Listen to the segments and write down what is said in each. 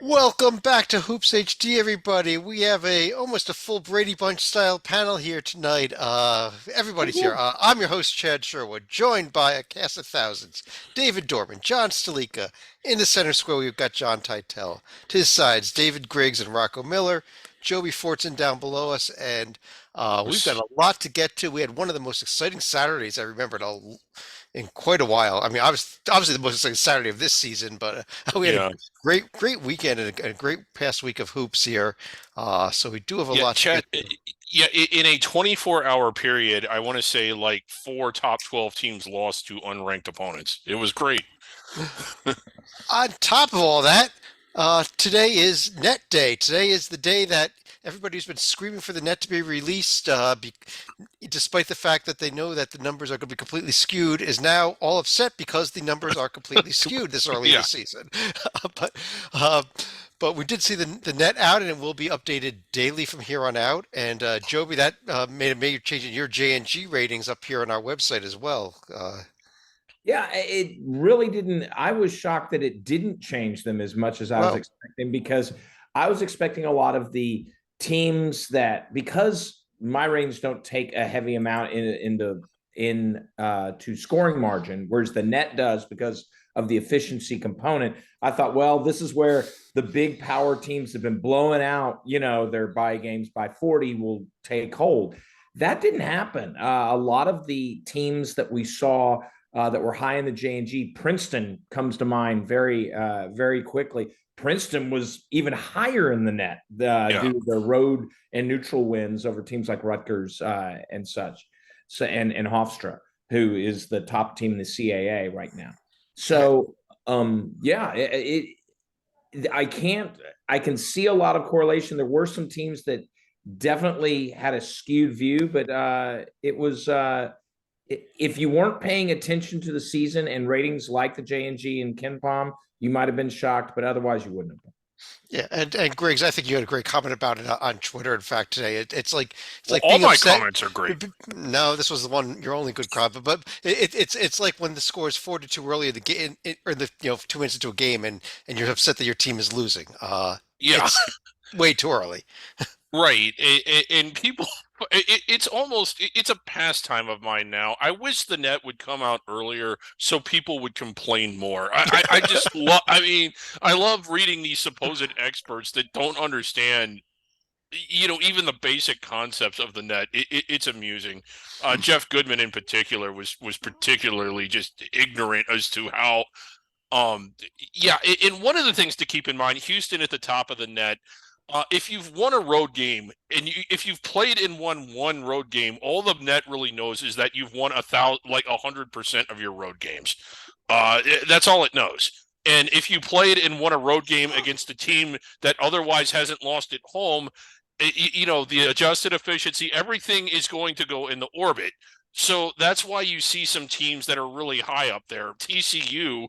Welcome back to Hoops HD, everybody. We have almost a full Brady Bunch style panel here tonight. Everybody's here. Woo-hoo. I'm your host, Chad Sherwood, joined by a cast of thousands. David Dorman, John Stalika. In the center square, we've got John Teitel. To his sides, David Griggs and Rocco Miller. Joby Fortson down below us, and we've got Was a lot to get to. We had one of the most exciting Saturdays I remember in quite a while. I mean, obviously the most exciting Saturday of this season, but we had a yeah, great weekend and a great past week of hoops here. So we do have a yeah, lot to Chad. get to. Yeah, in a 24-hour period, I want to say like four top 12 teams lost to unranked opponents. It was great. On top of all that, today is Net Day. Today is the day that everybody's been screaming for the net to be released, despite the fact that they know that the numbers are going to be completely skewed, is now all upset because the numbers are completely skewed this early in the Yeah, season. but uh, but we did see the net out, and it will be updated daily from here on out. And Joby, that made a major change in your J&G ratings up here on our website as well. Yeah, it really didn't. I was shocked that it didn't change them as much as I was Well, expecting because I was expecting a lot of the teams that because my ratings don't take a heavy amount in to scoring margin, whereas the net does because of the efficiency component. I thought, well, this is where the big power teams have been blowing out, their bye games by 40 will take hold. That didn't happen. A lot of the teams that we saw that were high in the J&G. Princeton comes to mind very quickly. Princeton was even higher in the net yeah. due to their road and neutral wins over teams like Rutgers and such. So and Hofstra, who is the top team in the CAA right now. So yeah, I can't. I can see a lot of correlation. There were some teams that definitely had a skewed view, but it was if you weren't paying attention to the season and ratings like the J&G and Ken Palm, you might have been shocked, but otherwise you wouldn't have been. yeah, and Griggs, I think you had a great comment about it on Twitter. In fact, today it's Well, like all being my upset. comments are great. No, this was the one your only good comment, but it's like when the score is 4-2 early in the game, or the 2 minutes into a game, and you're upset that your team is losing. Yeah, It's way too early. right. And people, it's a pastime of mine now. I wish the net would come out earlier so people would complain more. I just love. I mean, I love reading these supposed experts that don't understand even the basic concepts of the net. It's amusing. Jeff Goodman in particular was particularly just ignorant as to how yeah, and one of the things to keep in mind, Houston at the top of the net. If you've won a road game and if you've played and won one road game, all the net really knows is that you've won 100% of your road games. That's all it knows. And if you played and won a road game against a team that otherwise hasn't lost at home, the adjusted efficiency, everything is going to go in the orbit. So that's why you see some teams that are really high up there. TCU,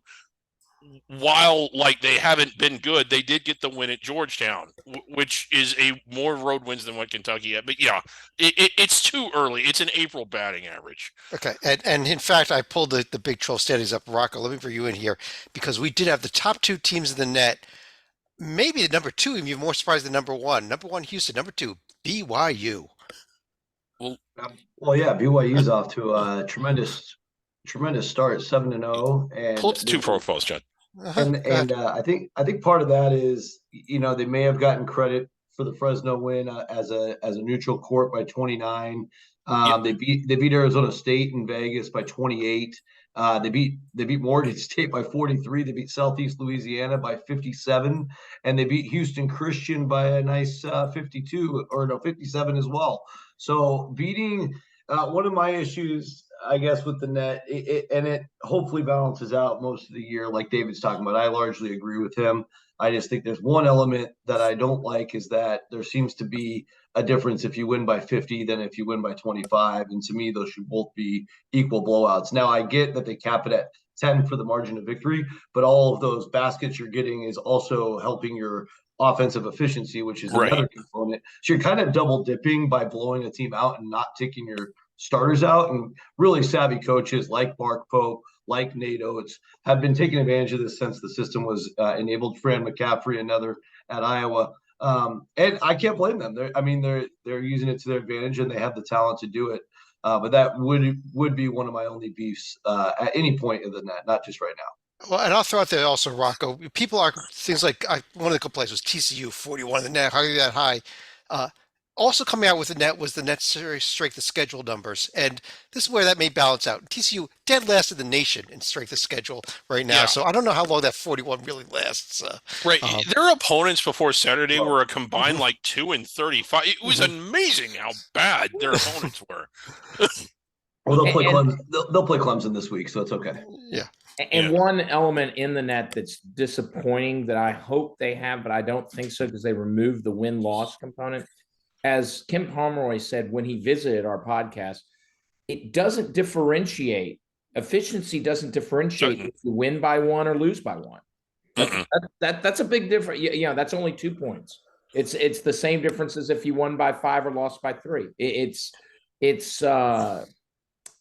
while like they haven't been good, they did get the win at Georgetown, which is a more road wins than what Kentucky had. But yeah, it's too early. It's an April batting average. Okay, and in fact, I pulled the Big 12 standings up. Rocco, let me bring you in here because we did have the top two teams in the net. Maybe the number two, even more surprised than number one. Number one, Houston. Number two, BYU. Well, Well, yeah, BYU's off to a tremendous start, 7-0, pull and up the two profiles, John. and Go and ahead. I think part of that is they may have gotten credit for the Fresno win as a neutral court by 29. Yeah, They beat Arizona State in Vegas by 28. They beat Morgan State by 43. They beat Southeast Louisiana by 57, and they beat Houston Christian by a nice 52 or no 57 as well. So beating one of my issues, I guess, with the net, and it hopefully balances out most of the year, like David's talking about. I largely agree with him. I just think there's one element that I don't like is that there seems to be a difference if you win by 50 than if you win by 25. And to me, those should both be equal blowouts. Now, I get that they cap it at 10 for the margin of victory, but all of those baskets you're getting is also helping your offensive efficiency, which is right. another component. So you're kind of double dipping by blowing a team out and not taking your starters out. And really savvy coaches like Mark Pope, like Nate Oates, have been taking advantage of this since the system was enabled. Fran McCaffrey, another at Iowa. And I can't blame them. They're using it to their advantage, and they have the talent to do it. But that would be one of my only beefs at any point in the net, not just right now. Well, and I'll throw out there also, Rocco. People are things like one of the couple plays was TCU 41 in the net. How are you that high? Uh, Also coming out with the net was the necessary strength of schedule numbers, and this is where that may balance out. TCU dead last in the nation in strength of schedule right now, Yeah. so I don't know how long that 41 really lasts. Right. Their opponents before Saturday were a combined Mhm. like 2-35. It was amazing how bad their opponents were. Well, they'll play Clemson. They'll play Clemson this week, so it's okay. Yeah. And one element in the net that's disappointing that I hope they have, but I don't think so because they removed the win-loss component. As Kim Pomeroy said when he visited our podcast, it doesn't differentiate. Efficiency doesn't differentiate if you win by one or lose by one. That's a big difference. That's only 2 points. It's the same difference as if you won by 5 or lost by 3.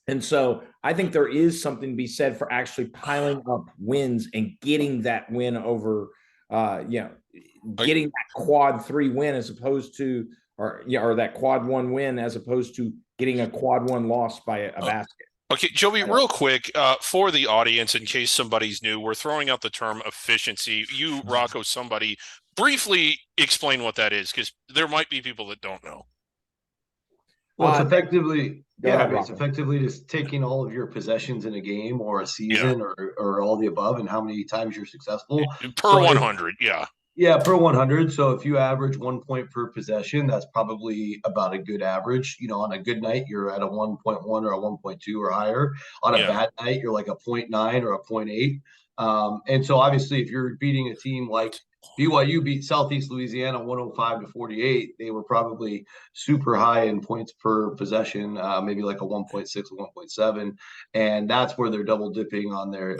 And so I think there is something to be said for actually piling up wins and getting that win over, getting that quad 3 win as opposed to, or that quad 1 win as opposed to getting a quad 1 loss by a basket. Okay, Joey, real quick, for the audience, in case somebody's new, we're throwing out the term efficiency. You, Rocco, somebody, briefly explain what that is, because there might be people that don't know. Well, it's effectively, it's effectively just taking all of your possessions in a game or a season or all the above and how many times you're successful. Per 100, yeah. Yeah, per 100. So if you average 1 point per possession, that's probably about a good average. On a good night, you're at a 1.1 or a 1.2 or higher. On a bad night, you're like a 0.9 or a 0.8. And so obviously, if you're beating a team like BYU beat Southeast Louisiana 105-48, they were probably super high in points per possession, maybe like a 1.6 or 1.7, and that's where they're double dipping on their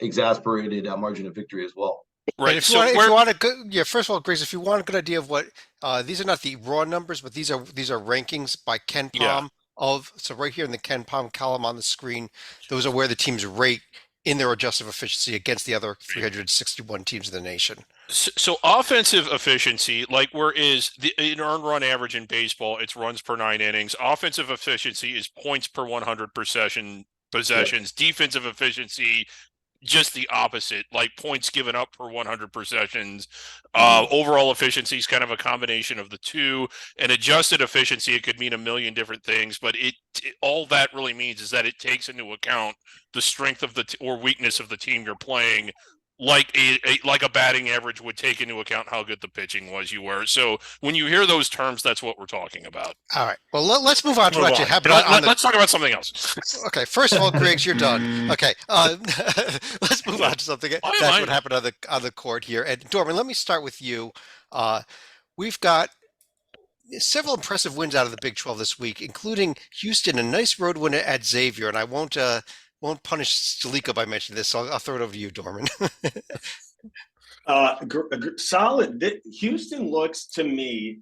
exasperated margin of victory as well. Right. If you want a good, first of all, Grace, if you want a good idea of what these are not the raw numbers, but these are rankings by Ken Palm so right here in the Ken Palm column on the screen, those are where the teams rate in their adjusted efficiency against the other 361 teams in the nation. So offensive efficiency, like where is an earned run average in baseball, it's runs per 9 innings. Offensive efficiency is points per 100 possessions. Defensive efficiency, just the opposite, like points given up per 100 possessions. Overall efficiency is kind of a combination of the two. And adjusted efficiency, it could mean a million different things, but all that really means is that it takes into account the strength of or weakness of the team you're playing, like a batting average would take into account how good the pitching was you were. So when you hear those terms, that's what we're talking about. All right. Well, let's move on to what happened. Let's talk about something else. Okay. First of all, Griggs, you're done. Okay. Let's move on to something. That's what happened on the court here. And Dorman, let me start with you. We've got several impressive wins out of the Big 12 this week, including Houston, a nice road win at Xavier, and I won't punish Stalika by mentioning this, so I'll throw it over to you, Dorman. Solid. Houston looks to me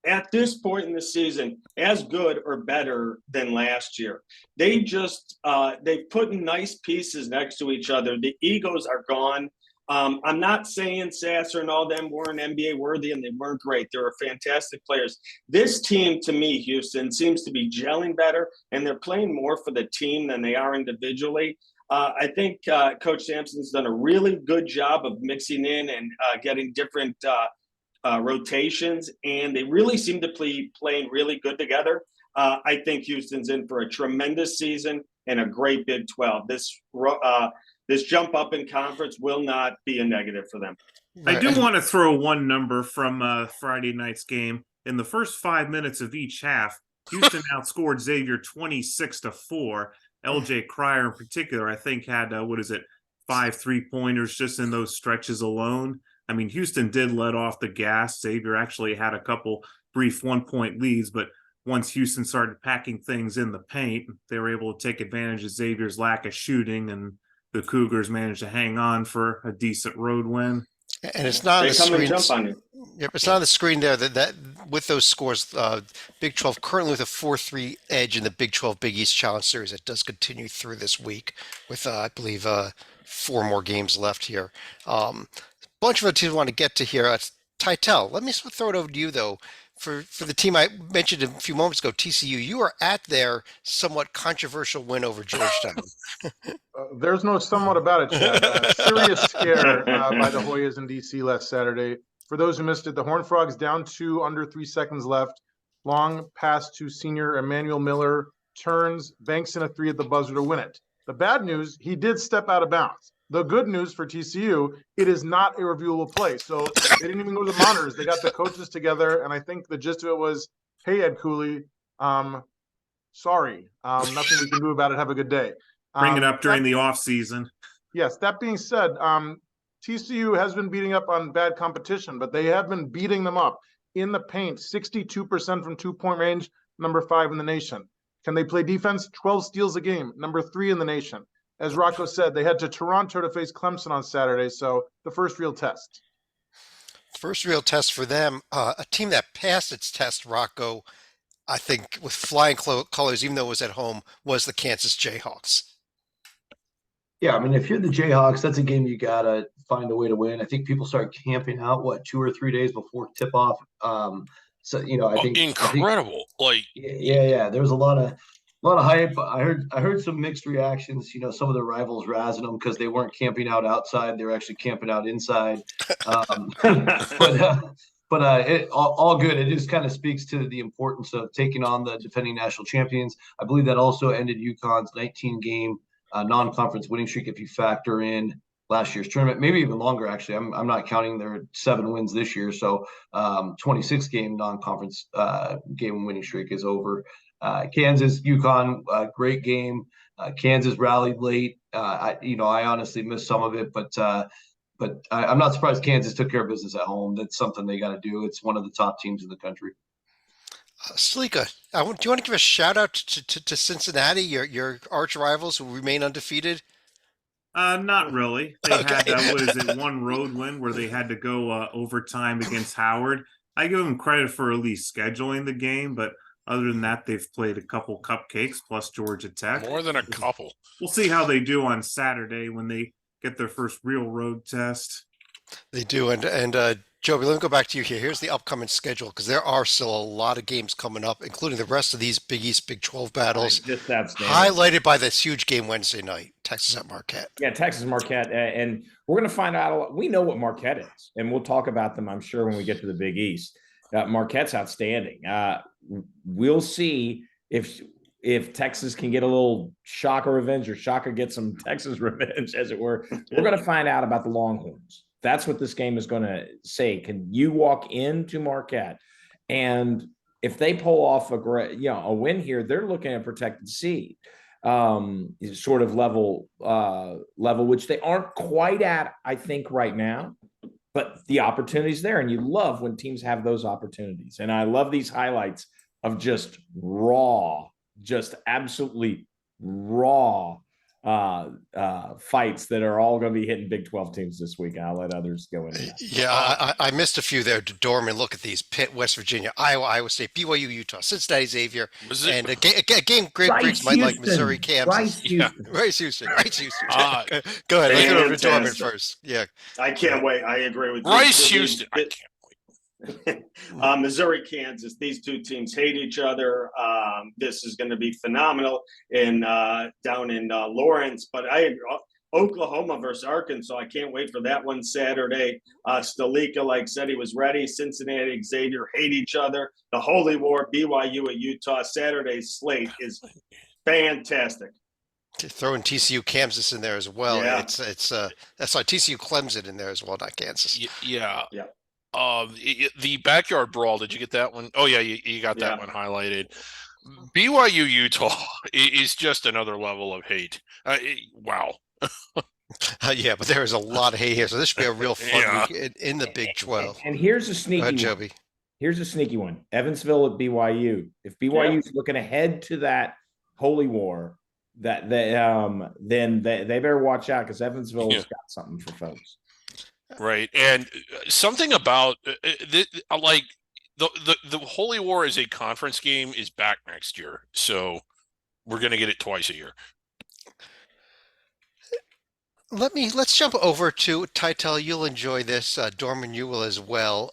at this point in the season as good or better than last year. They just they've put nice pieces next to each other. The egos are gone. I'm not saying Sasser and all them weren't NBA worthy and they weren't great. They were fantastic players. This team, to me, Houston, seems to be gelling better, and they're playing more for the team than they are individually. I think Coach Sampson's done a really good job of mixing in and getting different rotations, and they really seem to playing really good together. I think Houston's in for a tremendous season and a great Big 12. This jump up in conference will not be a negative for them. I do want to throw one number from Friday night's game. In the first 5 minutes of each half, Houston outscored Xavier 26-4. LJ Cryer in particular, I think, had 5 3-pointers just in those stretches alone. I mean, Houston did let off the gas. Xavier actually had a couple brief 1-point leads, but once Houston started packing things in the paint, they were able to take advantage of Xavier's lack of shooting, and the Cougars managed to hang on for a decent road win. And it's not on They the come and screen. jump on you. Yep, it's not on the screen there. That with those scores, Big 12 currently with a 4-3 edge in the Big 12 Big East Challenge Series. It does continue through this week with, I believe, 4 more games left here. Bunch of teams want to get to here. Titel, let me throw it over to you though. For the team I mentioned a few moments ago, TCU, you are at their somewhat controversial win over Georgetown. There's no somewhat about it, Chad. Serious scare by the Hoyas in DC last Saturday. For those who missed it, the Horned Frogs down 2, under 3 seconds left. Long pass to senior Emmanuel Miller, turns, banks in a 3 at the buzzer to win it. The bad news, he did step out of bounds. The good news for TCU, it is not a reviewable play. So they didn't even go to the monitors. They got the coaches together, and I think the gist of it was, hey, Ed Cooley, sorry, nothing we can do about it. Have a good day. Bring it up during the off season. Yes, that being said, TCU has been beating up on bad competition, but they have been beating them up in the paint, 62% from 2-point range, number 5 in the nation. Can they play defense? 12 steals a game, number 3 in the nation. As Rocco said, they head to Toronto to face Clemson on Saturday, so the first real test. First real test for them, a team that passed its test, Rocco, I think with flying colors, even though it was at home, was the Kansas Jayhawks. Yeah, I mean, if you're the Jayhawks, that's a game you gotta find a way to win. I think people start camping out 2 or 3 days before tip off. So I think incredible. Yeah. There was a lot of hype. I heard some mixed reactions. Some of the rivals razzing them because they weren't camping out outside; they were actually camping out inside. But all good. It just kind of speaks to the importance of taking on the defending national champions. I believe that also ended UConn's 19-game non-conference winning streak if you factor in last year's tournament, maybe even longer. Actually, I'm not counting their 7 wins this year. So 26-game non-conference game winning streak is over. Kansas, UConn, great game. Kansas rallied late. I honestly missed some of it, but I'm not surprised Kansas took care of business at home. That's something they got to do. It's one of the top teams in the country. Salika, do you want to give a shout out to Cincinnati, your arch rivals who remain undefeated? Not really. They Okay. had one road win where they had to go overtime against Howard. I give them credit for at least scheduling the game, but other than that, they've played a couple cupcakes plus Georgia Tech. More than a couple. We'll see how they do on Saturday when they get their first real road test. They do, and Joby, let me go back to you here. Here's the upcoming schedule because there are still a lot of games coming up, including the rest of these Big East, Big 12 battles, Just outstanding. highlighted by this huge game Wednesday night, Texas at Marquette. Yeah, Texas Marquette, and we're going to find out a lot. We know what Marquette is, and we'll talk about them, I'm sure, when we get to the Big East. Marquette's outstanding. We'll see if Texas can get a little Shaka revenge or Shaka get some Texas revenge, as it were. We're going to find out about the Longhorns. That's what this game is going to say. Can you walk into Marquette, and if they pull off a win here, they're looking at a protected seed sort of level, which they aren't quite at, I think, right now. But the opportunity's there, and you love when teams have those opportunities. And I love these highlights of just absolutely raw fights that are all going to be hitting Big 12 teams this week. I'll let others go into that. Yeah, I missed a few there. Dorman, look at these: Pitt, West Virginia, Iowa State, BYU, Utah, Cincinnati, Xavier, and a game Griggs might like Missouri, Kansas. Rice Houston. Go ahead. Let's go over to Dorman first. Yeah, I can't wait. I agree with you. Rice Houston. I can't wait. Missouri, Kansas. These two teams hate each other. This is going to be phenomenal down in Lawrence. But Oklahoma versus Arkansas. I can't wait for that one Saturday. Stalika, said he was ready. Cincinnati, Xavier hate each other. The Holy War, BYU at Utah. Saturday's slate is fantastic. Throwing TCU Kansas in there as well. Yeah. It's that's why TCU Clemson in there as well, not Kansas. Yeah. The backyard brawl. Did you get that one? Oh yeah, you got that one highlighted. BYU Utah is just another level of hate. Wow. Yeah, but there is a lot of hate here, so this should be a real fun week in the Big 12. And here's a sneaky one. Joby. Here's a sneaky one. Evansville at BYU. If BYU's looking ahead to that Holy War, then they better watch out because Evansville's got something for folks. Right. And something about like the Holy War as a conference game is back next year. So we're going to get it twice a year. Let's jump over to Titel. You'll enjoy this. Dorman, you will as well.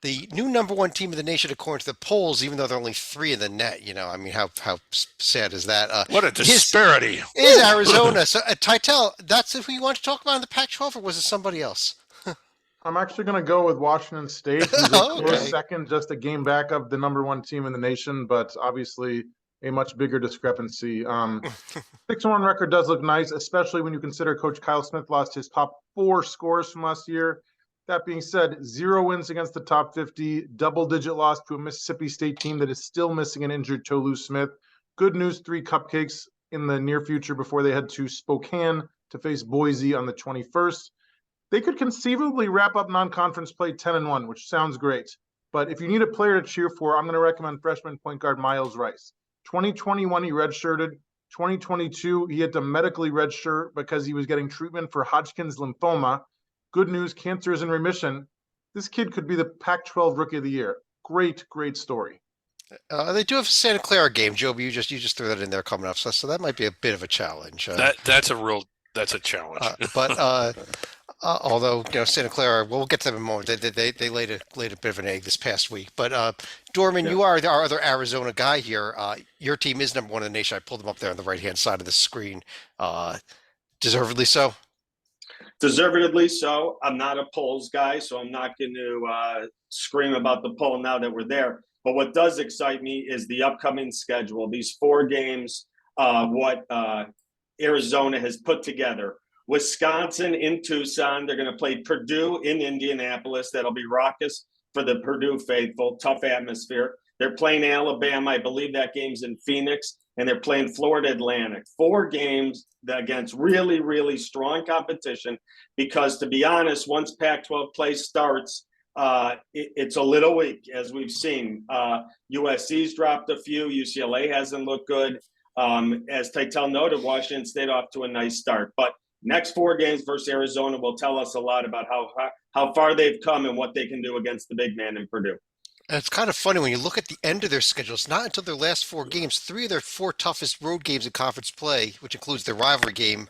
The new #1 team in the nation, according to the polls, even though there are only 3 in the net. I mean, how sad is that? What a is disparity. is Arizona. So, Titel, that's who you want to talk about in the Pac-12, or was it somebody else? I'm actually going to go with Washington State, who's a Okay. close second, just a game back of the #1 team in the nation, but obviously a much bigger discrepancy. 6-1 record does look nice, especially when you consider Coach Kyle Smith lost his top 4 scores from last year. That being said, 0 wins against the top 50, double-digit loss to a Mississippi State team that is still missing an injured Tolu Smith. Good news, 3 cupcakes in the near future before they head to Spokane to face Boise on the 21st. They could conceivably wrap up non-conference play 10-1, which sounds great. But if you need a player to cheer for, I'm going to recommend freshman point guard Miles Rice. 2021, he redshirted. 2022, he had to medically redshirt because he was getting treatment for Hodgkin's lymphoma. Good news, cancer is in remission. This kid could be the Pac-12 Rookie of the Year. Great, great story. They do have a Santa Clara game, Joby. You just threw that in there coming up, so that might be a bit of a challenge. That's a challenge. But although Santa Clara, we'll get to them in a moment. They laid a bit of an egg this past week. But Dorman, you are our other Arizona guy here. Your team is #1 in the nation. I pulled them up there on the right-hand side of the screen. Deservedly so. Deservedly so. I'm not a polls guy, so I'm not going to scream about the poll now that we're there. But what does excite me is the upcoming schedule. These 4 games, what Arizona has put together. Wisconsin in Tucson. They're going to play Purdue in Indianapolis. That'll be raucous for the Purdue faithful. Tough atmosphere. They're playing Alabama. I believe that game's in Phoenix. And they're playing Florida Atlantic. 4 games against really, really strong competition. Because to be honest, once Pac-12 play starts, it's a little weak, as we've seen. USC's dropped a few. UCLA hasn't looked good. As Titel noted, Washington State off to a nice start. But next 4 games versus Arizona will tell us a lot about how far they've come and what they can do against the big man in Purdue. And it's kind of funny when you look at the end of their schedule. It's not until their last 4 games, 3 of their 4 toughest road games in conference play, which includes their rivalry game,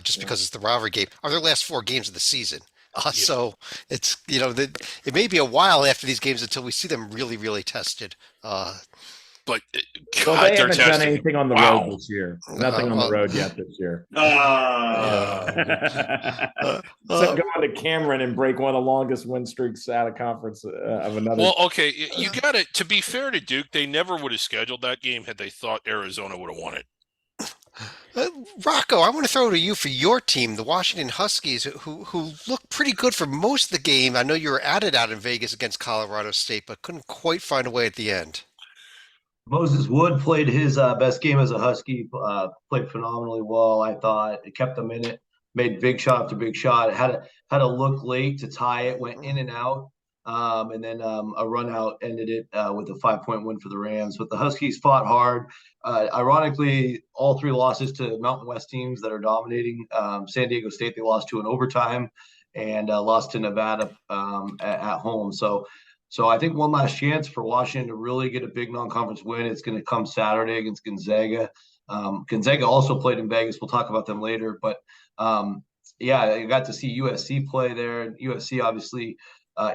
just because it's the rivalry game, are their last 4 games of the season. So it's it may be a while after these games until we see them really, really tested. But God, they haven't done anything on the road this year. Nothing on the road yet this year. So go on to Cameron and break one of the longest win streaks out of conference of another. Well, okay, you got it. To be fair to Duke, they never would have scheduled that game had they thought Arizona would have won it. Rocco, I want to throw it to you for your team, the Washington Huskies, who looked pretty good for most of the game. I know you were at it out in Vegas against Colorado State, but couldn't quite find a way at the end. Moses Wood played his best game as a Husky, played phenomenally well, I thought. It kept them in it, made big shot after big shot. It had a look late to tie it, went in and out, and then a run out ended it with a 5-point win for the Rams. But the Huskies fought hard. Ironically, all 3 losses to Mountain West teams that are dominating. San Diego State, they lost to in overtime, and lost to Nevada at home. So I think one last chance for Washington to really get a big non-conference win. It's going to come Saturday against Gonzaga. Gonzaga also played in Vegas. We'll talk about them later. But, yeah, I got to see USC play there. USC, obviously,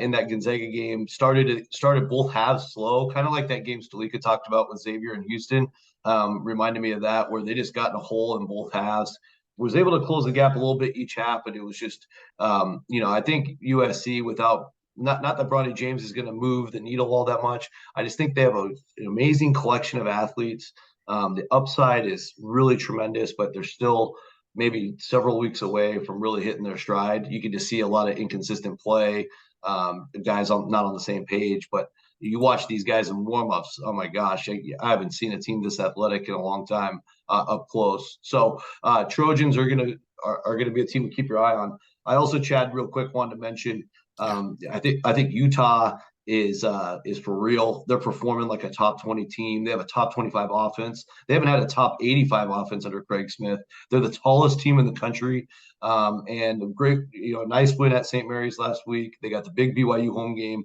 in that Gonzaga game, started both halves slow, kind of like that game Stalika talked about with Xavier and Houston. Reminded me of that, where they just got in a hole in both halves. Was able to close the gap a little bit each half, but it was just, I think USC without – not that Bronny James is going to move the needle all that much. I just think they have an amazing collection of athletes. The upside is really tremendous, but they're still maybe several weeks away from really hitting their stride. You can just see a lot of inconsistent play, guys not on the same page. But you watch these guys in warmups. Oh my gosh, I haven't seen a team this athletic in a long time up close. So Trojans are gonna be a team to keep your eye on. I also, Chad, real quick, wanted to mention. I think Utah is for real. They're performing like a top 20 team. They have a top 25 offense. They haven't had a top 85 offense under Craig Smith. They're the tallest team in the country. And a great, nice win at St. Mary's last week. They got the big BYU home game.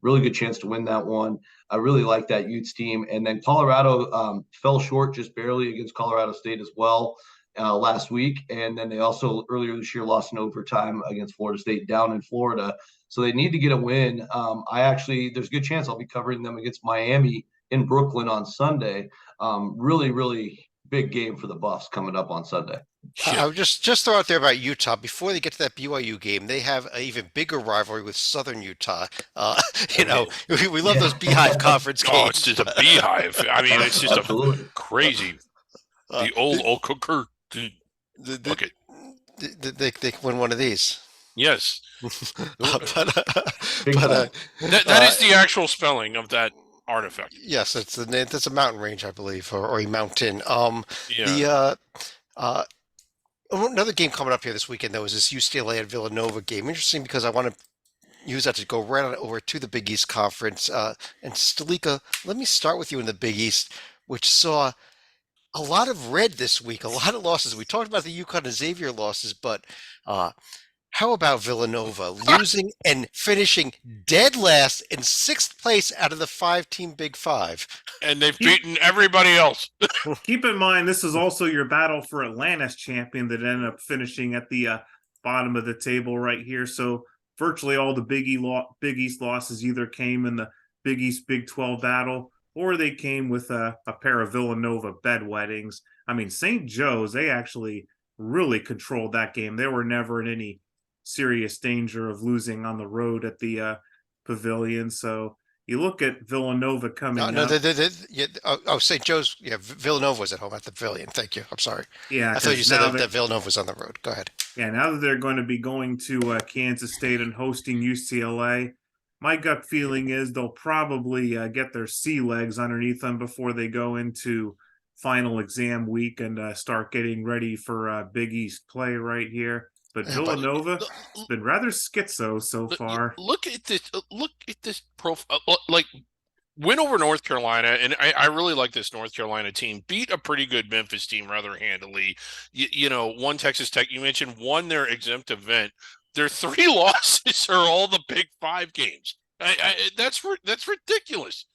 Really good chance to win that one. I really like that Utes team. And then Colorado fell short just barely against Colorado State as well last week. And then they also earlier this year lost in overtime against Florida State down in Florida. So they need to get a win. There's a good chance I'll be covering them against Miami in Brooklyn on Sunday. Really, really big game for the Buffs coming up on Sunday. I would just throw out there about Utah, before they get to that BYU game, they have an even bigger rivalry with Southern Utah. We love those Beehive Conference games. Oh, it's just a beehive. I mean, it's just Absolutely. a crazy. The old O'Cooker. Okay. They win one of these. Yes. Big time. That is the actual spelling of that artifact. Yes, it's a mountain range, I believe, or a mountain. Yeah. Another game coming up here this weekend, though, is this UCLA and Villanova game. Interesting because I want to use that to go right on over to the Big East Conference. And Stalika, let me start with you in the Big East, which saw a lot of red this week, a lot of losses. We talked about the UConn and Xavier losses, but how about Villanova losing and finishing dead last in 6th place out of the 5-team Big Five? And they've beaten everybody else. Keep in mind, this is also your battle for Atlantis champion that ended up finishing at the bottom of the table right here. So virtually all the Big East losses either came in the Big East Big 12 battle, or they came with a pair of Villanova bedwettings. I mean, St. Joe's, they actually really controlled that game. They were never in any serious danger of losing on the road at the Pavilion. So you look at Villanova coming up. St. Joe's. Yeah, Villanova was at home at the Pavilion. Thank you. I'm sorry. Yeah, I thought you said that Villanova was on the road. Go ahead. Yeah, now that they're going to be going to Kansas State and hosting UCLA, my gut feeling is they'll probably get their sea legs underneath them before they go into final exam week and start getting ready for Big East play right here. But Villanova has been rather schizo so far. Look at this. Look at this profile. Like, win over North Carolina, and I really like this North Carolina team. Beat a pretty good Memphis team rather handily. Won Texas Tech. You mentioned won their exempt event. Their 3 losses are all the Big 5 games. That's ridiculous.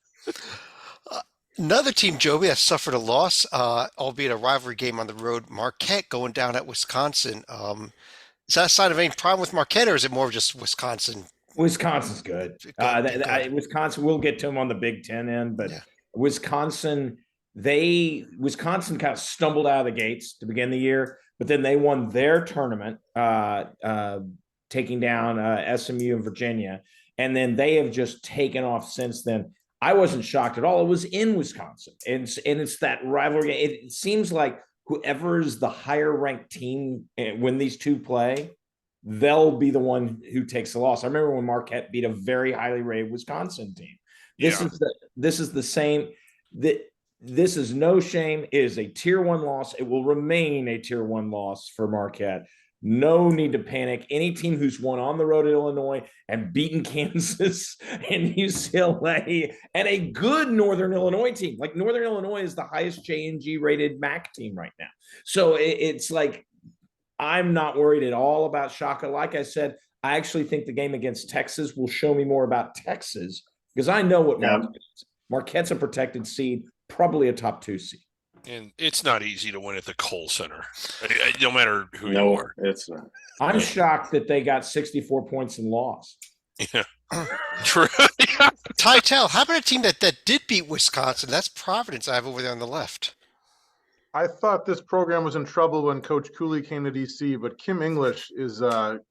Another team, Joby, has suffered a loss, albeit a rivalry game on the road. Marquette going down at Wisconsin. Is that a sign of any problem with Marquette, or is it more of just Wisconsin? Wisconsin's good. Wisconsin, we'll get to them on the Big Ten end, but yeah. Wisconsin kind of stumbled out of the gates to begin the year, but then they won their tournament, taking down SMU and Virginia, and then they have just taken off since then. I wasn't shocked at all. It was in Wisconsin, and it's that rivalry. It seems like whoever is the higher ranked team when these two play, they'll be the one who takes the loss. I remember when Marquette beat a very highly rated Wisconsin team. This is the same. This is no shame. It is a tier 1 loss. It will remain a tier 1 loss for Marquette. No need to panic. Any team who's won on the road at Illinois and beaten Kansas and UCLA and a good Northern Illinois team. Like Northern Illinois is the highest JNG rated MAC team right now. So it's like, I'm not worried at all about Shaka. Like I said, I actually think the game against Texas will show me more about Texas because I know what Marquette is. Marquette's a protected seed, probably a top 2 seed. And it's not easy to win at the Kohl Center, no matter who you are. It's not. I'm shocked that they got 64 points and lost. Yeah, true. Tytel, how about a team that did beat Wisconsin? That's Providence I have over there on the left. I thought this program was in trouble when Coach Cooley came to DC, but Kim English is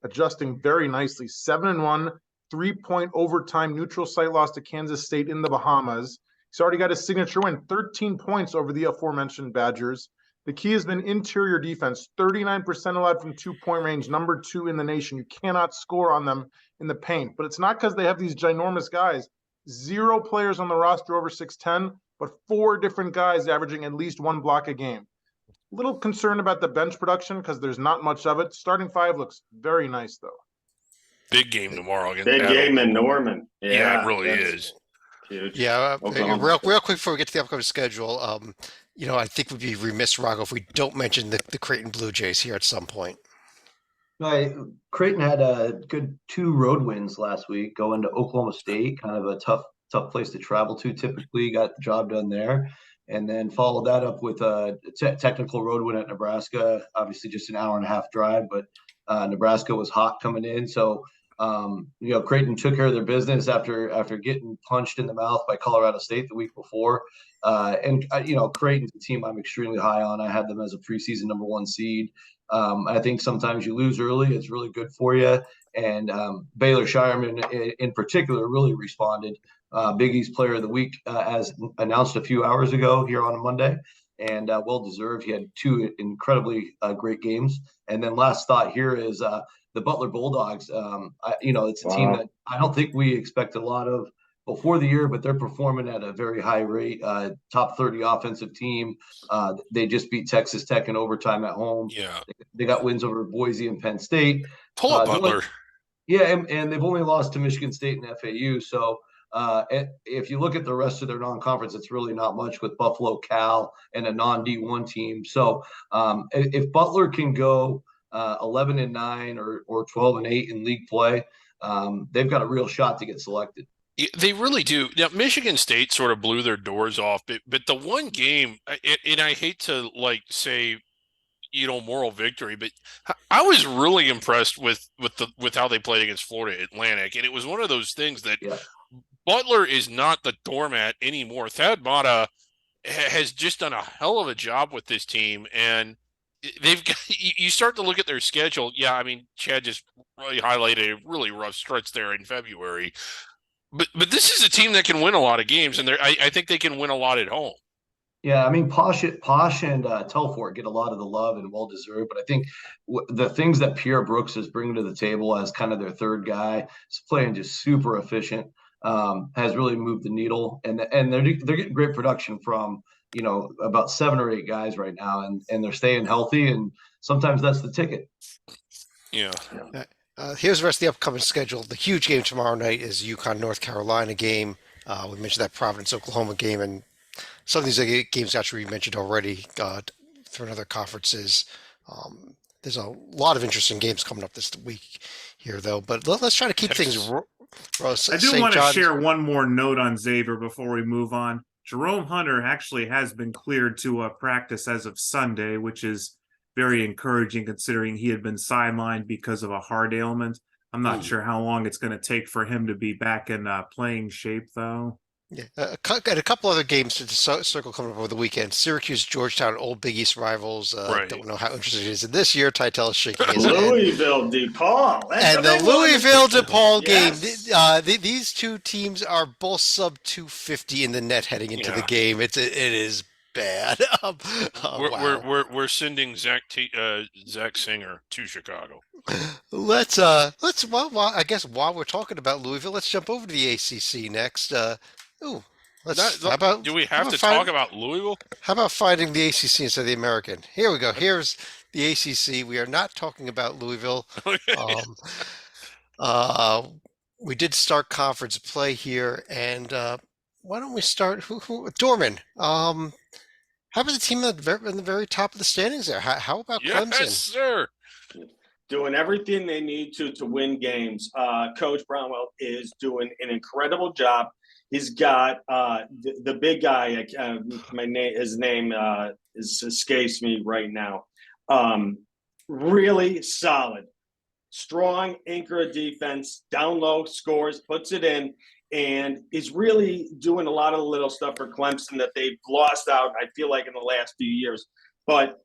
adjusting very nicely. 7-1, 3-point overtime neutral site loss to Kansas State in the Bahamas. He's already got his signature win, 13 points over the aforementioned Badgers. The key has been interior defense, 39% allowed from 2-point range, number 2 in the nation. You cannot score on them in the paint, but it's not because they have these ginormous guys. 0 players on the roster over 6'10", but 4 different guys averaging at least 1 block a game. Little concerned about the bench production because there's not much of it. Starting 5 looks very nice, though. big game tomorrow against Big game in Norman. Yeah, it really that's is. huge. Yeah, Oklahoma. real quick before we get to the upcoming schedule, I think we'd be remiss, Rocco, if we don't mention the Creighton Blue Jays here at some point. Creighton had a good 2 road wins last week, going to Oklahoma State, kind of a tough place to travel to. Typically, got the job done there, and then followed that up with a technical road win at Nebraska. Obviously, just an hour and a half drive, but Nebraska was hot coming in, so Creighton took care of their business after getting punched in the mouth by Colorado State the week before. Creighton's a team I'm extremely high on. I had them as a preseason #1 seed. I think sometimes you lose early; it's really good for you. And Baylor Shireman, in particular, really responded. Big East Player of the Week, as announced a few hours ago here on a Monday, and well deserved. He had 2 incredibly great games. And then last thought here is the Butler Bulldogs. It's a team that I don't think we expect a lot of before the year, but they're performing at a very high rate. Top 30 offensive team. They just beat Texas Tech in overtime at home. Yeah. They got wins over Boise and Penn State. Pull up Butler. And they've only lost to Michigan State and FAU. So if you look at the rest of their non-conference, it's really not much with Buffalo, Cal, and a non-D1 team. So if Butler can go 11-9 or 12-8 in league play, they've got a real shot to get selected. They really do. Now, Michigan State sort of blew their doors off, but the one game, and I hate to say, moral victory, but I was really impressed with how they played against Florida Atlantic, and it was one of those things that Butler is not the doormat anymore. Thad Matta has just done a hell of a job with this team, and they've got, you start to look at their schedule. Yeah, I mean, Chad just really highlighted a really rough stretch there in February. But this is a team that can win a lot of games, and I think they can win a lot at home. Yeah, I mean, Posh and Telfort get a lot of the love and well deserved, but I think the things that Pierre Brooks is bringing to the table as kind of their third guy, is playing just super efficient, has really moved the needle, and they're getting great production from about 7 or 8 guys right now, and they're staying healthy, and sometimes that's the ticket. Yeah. Here's the rest of the upcoming schedule. The huge game tomorrow night is UConn North Carolina game. We mentioned that Providence Oklahoma game, and some of these games actually we mentioned already through other conferences. There's a lot of interesting games coming up this week here, though. But let's try to keep things. I do want to share one more note on Xavier before we move on. Jerome Hunter actually has been cleared to practice as of Sunday, which is very encouraging considering he had been sidelined because of a heart ailment. I'm not sure how long it's going to take for him to be back in playing shape, though. Yeah, and a couple other games to circle coming up over the weekend. Syracuse, Georgetown, old Big East rivals. Right. Don't know how interested he is in this year. Titel is shaking his head. Louisville, DePaul. And the Louisville DePaul Yes. game. These two teams are both sub 250 in the net heading into the game. It is bad. Wow. We're sending Zach Singer to Chicago. Well, I guess while we're talking about Louisville, let's jump over to the ACC next. Do we have to talk about Louisville? How about finding the ACC instead of the American? Here we go. Here's the ACC. We are not talking about Louisville. We did start conference play here, and why don't we start? Dorman? How about the team in the very top of the standings there? How about Clemson? Yes, sir. Doing everything they need to win games. Coach Brownwell is doing an incredible job. He's got the big guy. His name escapes me right now. Really solid, strong anchor of defense. Down low, scores, puts it in, and is really doing a lot of the little stuff for Clemson that they've lost out, I feel like, in the last few years. But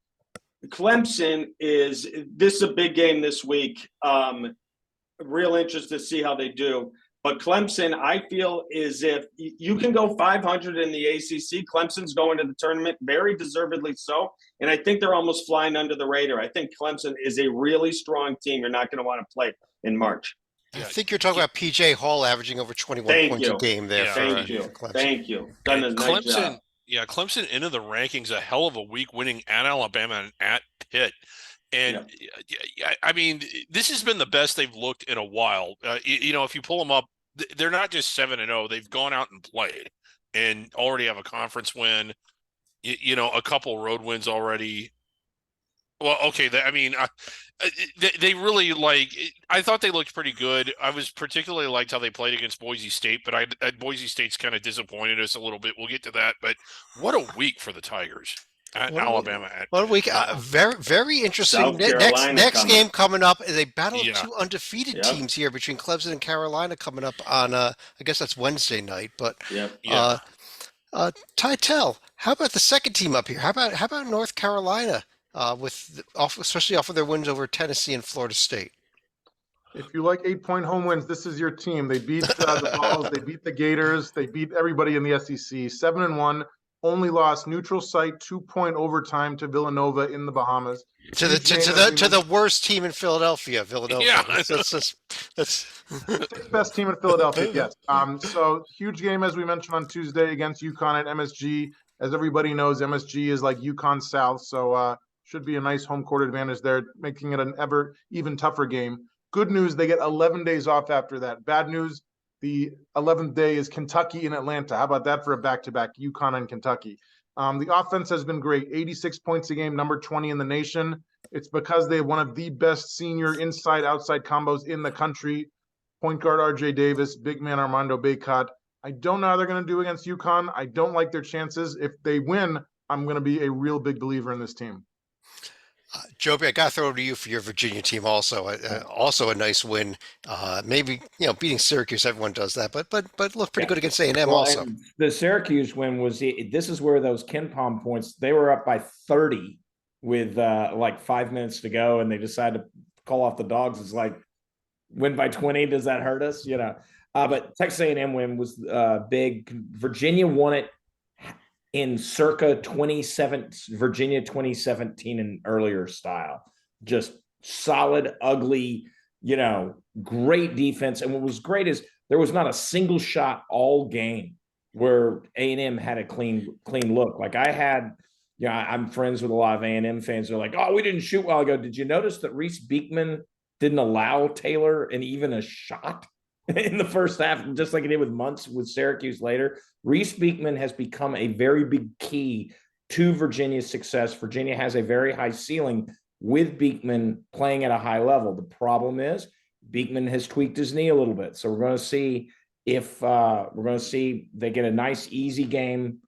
Clemson this is a big game this week. Real interest to see how they do. But Clemson, I feel, is if you can go 500 in the ACC, Clemson's going to the tournament, very deservedly so. And I think they're almost flying under the radar. I think Clemson is a really strong team you're not going to want to play in March. I think you're talking about P.J. Hall averaging over 21 points a game there. Thank you. Clemson. Thank you. Done a nice job. Yeah, Clemson into the rankings, a hell of a week, winning at Alabama and at Pitt. And I mean, this has been the best they've looked in a while. If you pull them up, they're not just 7-0. They've gone out and played and already have a conference win, a couple road wins already. Well, okay. They really I thought they looked pretty good. I was particularly liked how they played against Boise State, but Boise State's kind of disappointed us a little bit. We'll get to that, but what a week for the Tigers at Alabama. What a week! Very, very interesting. South Carolina Next coming. game coming up is a battle Yeah. of two undefeated Yep. teams here between Clemson and Carolina coming up on. I guess that's Wednesday night, but Yeah. Titel, how about the second team up here? How about North Carolina? Especially off of their wins over Tennessee and Florida State. If you like 8-point home wins, this is your team. They beat the Vols, they beat the Gators, they beat everybody in the SEC. 7-1, only lost neutral site 2-point overtime to Villanova in the Bahamas. To the worst team in Philadelphia, Villanova. Yeah. Sixth best team in Philadelphia, yes. So huge game as we mentioned on Tuesday against UConn at MSG. As everybody knows, MSG is like UConn South, so should be a nice home court advantage there, making it an ever even tougher game. Good news, they get 11 days off after that. Bad news, the 11th day is Kentucky and Atlanta. How about that for a back-to-back, UConn and Kentucky? The offense has been great, 86 points a game, number 20 in the nation. It's because they have one of the best senior inside-outside combos in the country. Point guard R.J. Davis, big man Armando Bacot. I don't know how they're going to do against UConn. I don't like their chances. If they win, I'm going to be a real big believer in this team. Joby, I got to throw it to you for your Virginia team also. Also a nice win. Maybe, beating Syracuse, everyone does that, but look pretty good against A&M also. And the Syracuse win this is where those KenPom points, they were up by 30 with 5 minutes to go, and they decided to call off the dogs. It's like, win by 20, does that hurt us? But Texas A&M win was big. Virginia won it in circa 2017 and earlier style. Just solid, ugly, great defense. And what was great is there was not a single shot all game where A&M had a clean look. Like I'm friends with a lot of A&M fans. They're like, oh, we didn't shoot well. I go, did you notice that Reese Beekman didn't allow Taylor and even a shot in the first half, just like he did with Muntz with Syracuse later? Reese Beekman has become a very big key to Virginia's success. Virginia has a very high ceiling with Beekman playing at a high level. The problem is Beekman has tweaked his knee a little bit. So we're going to see if they get a nice, easy game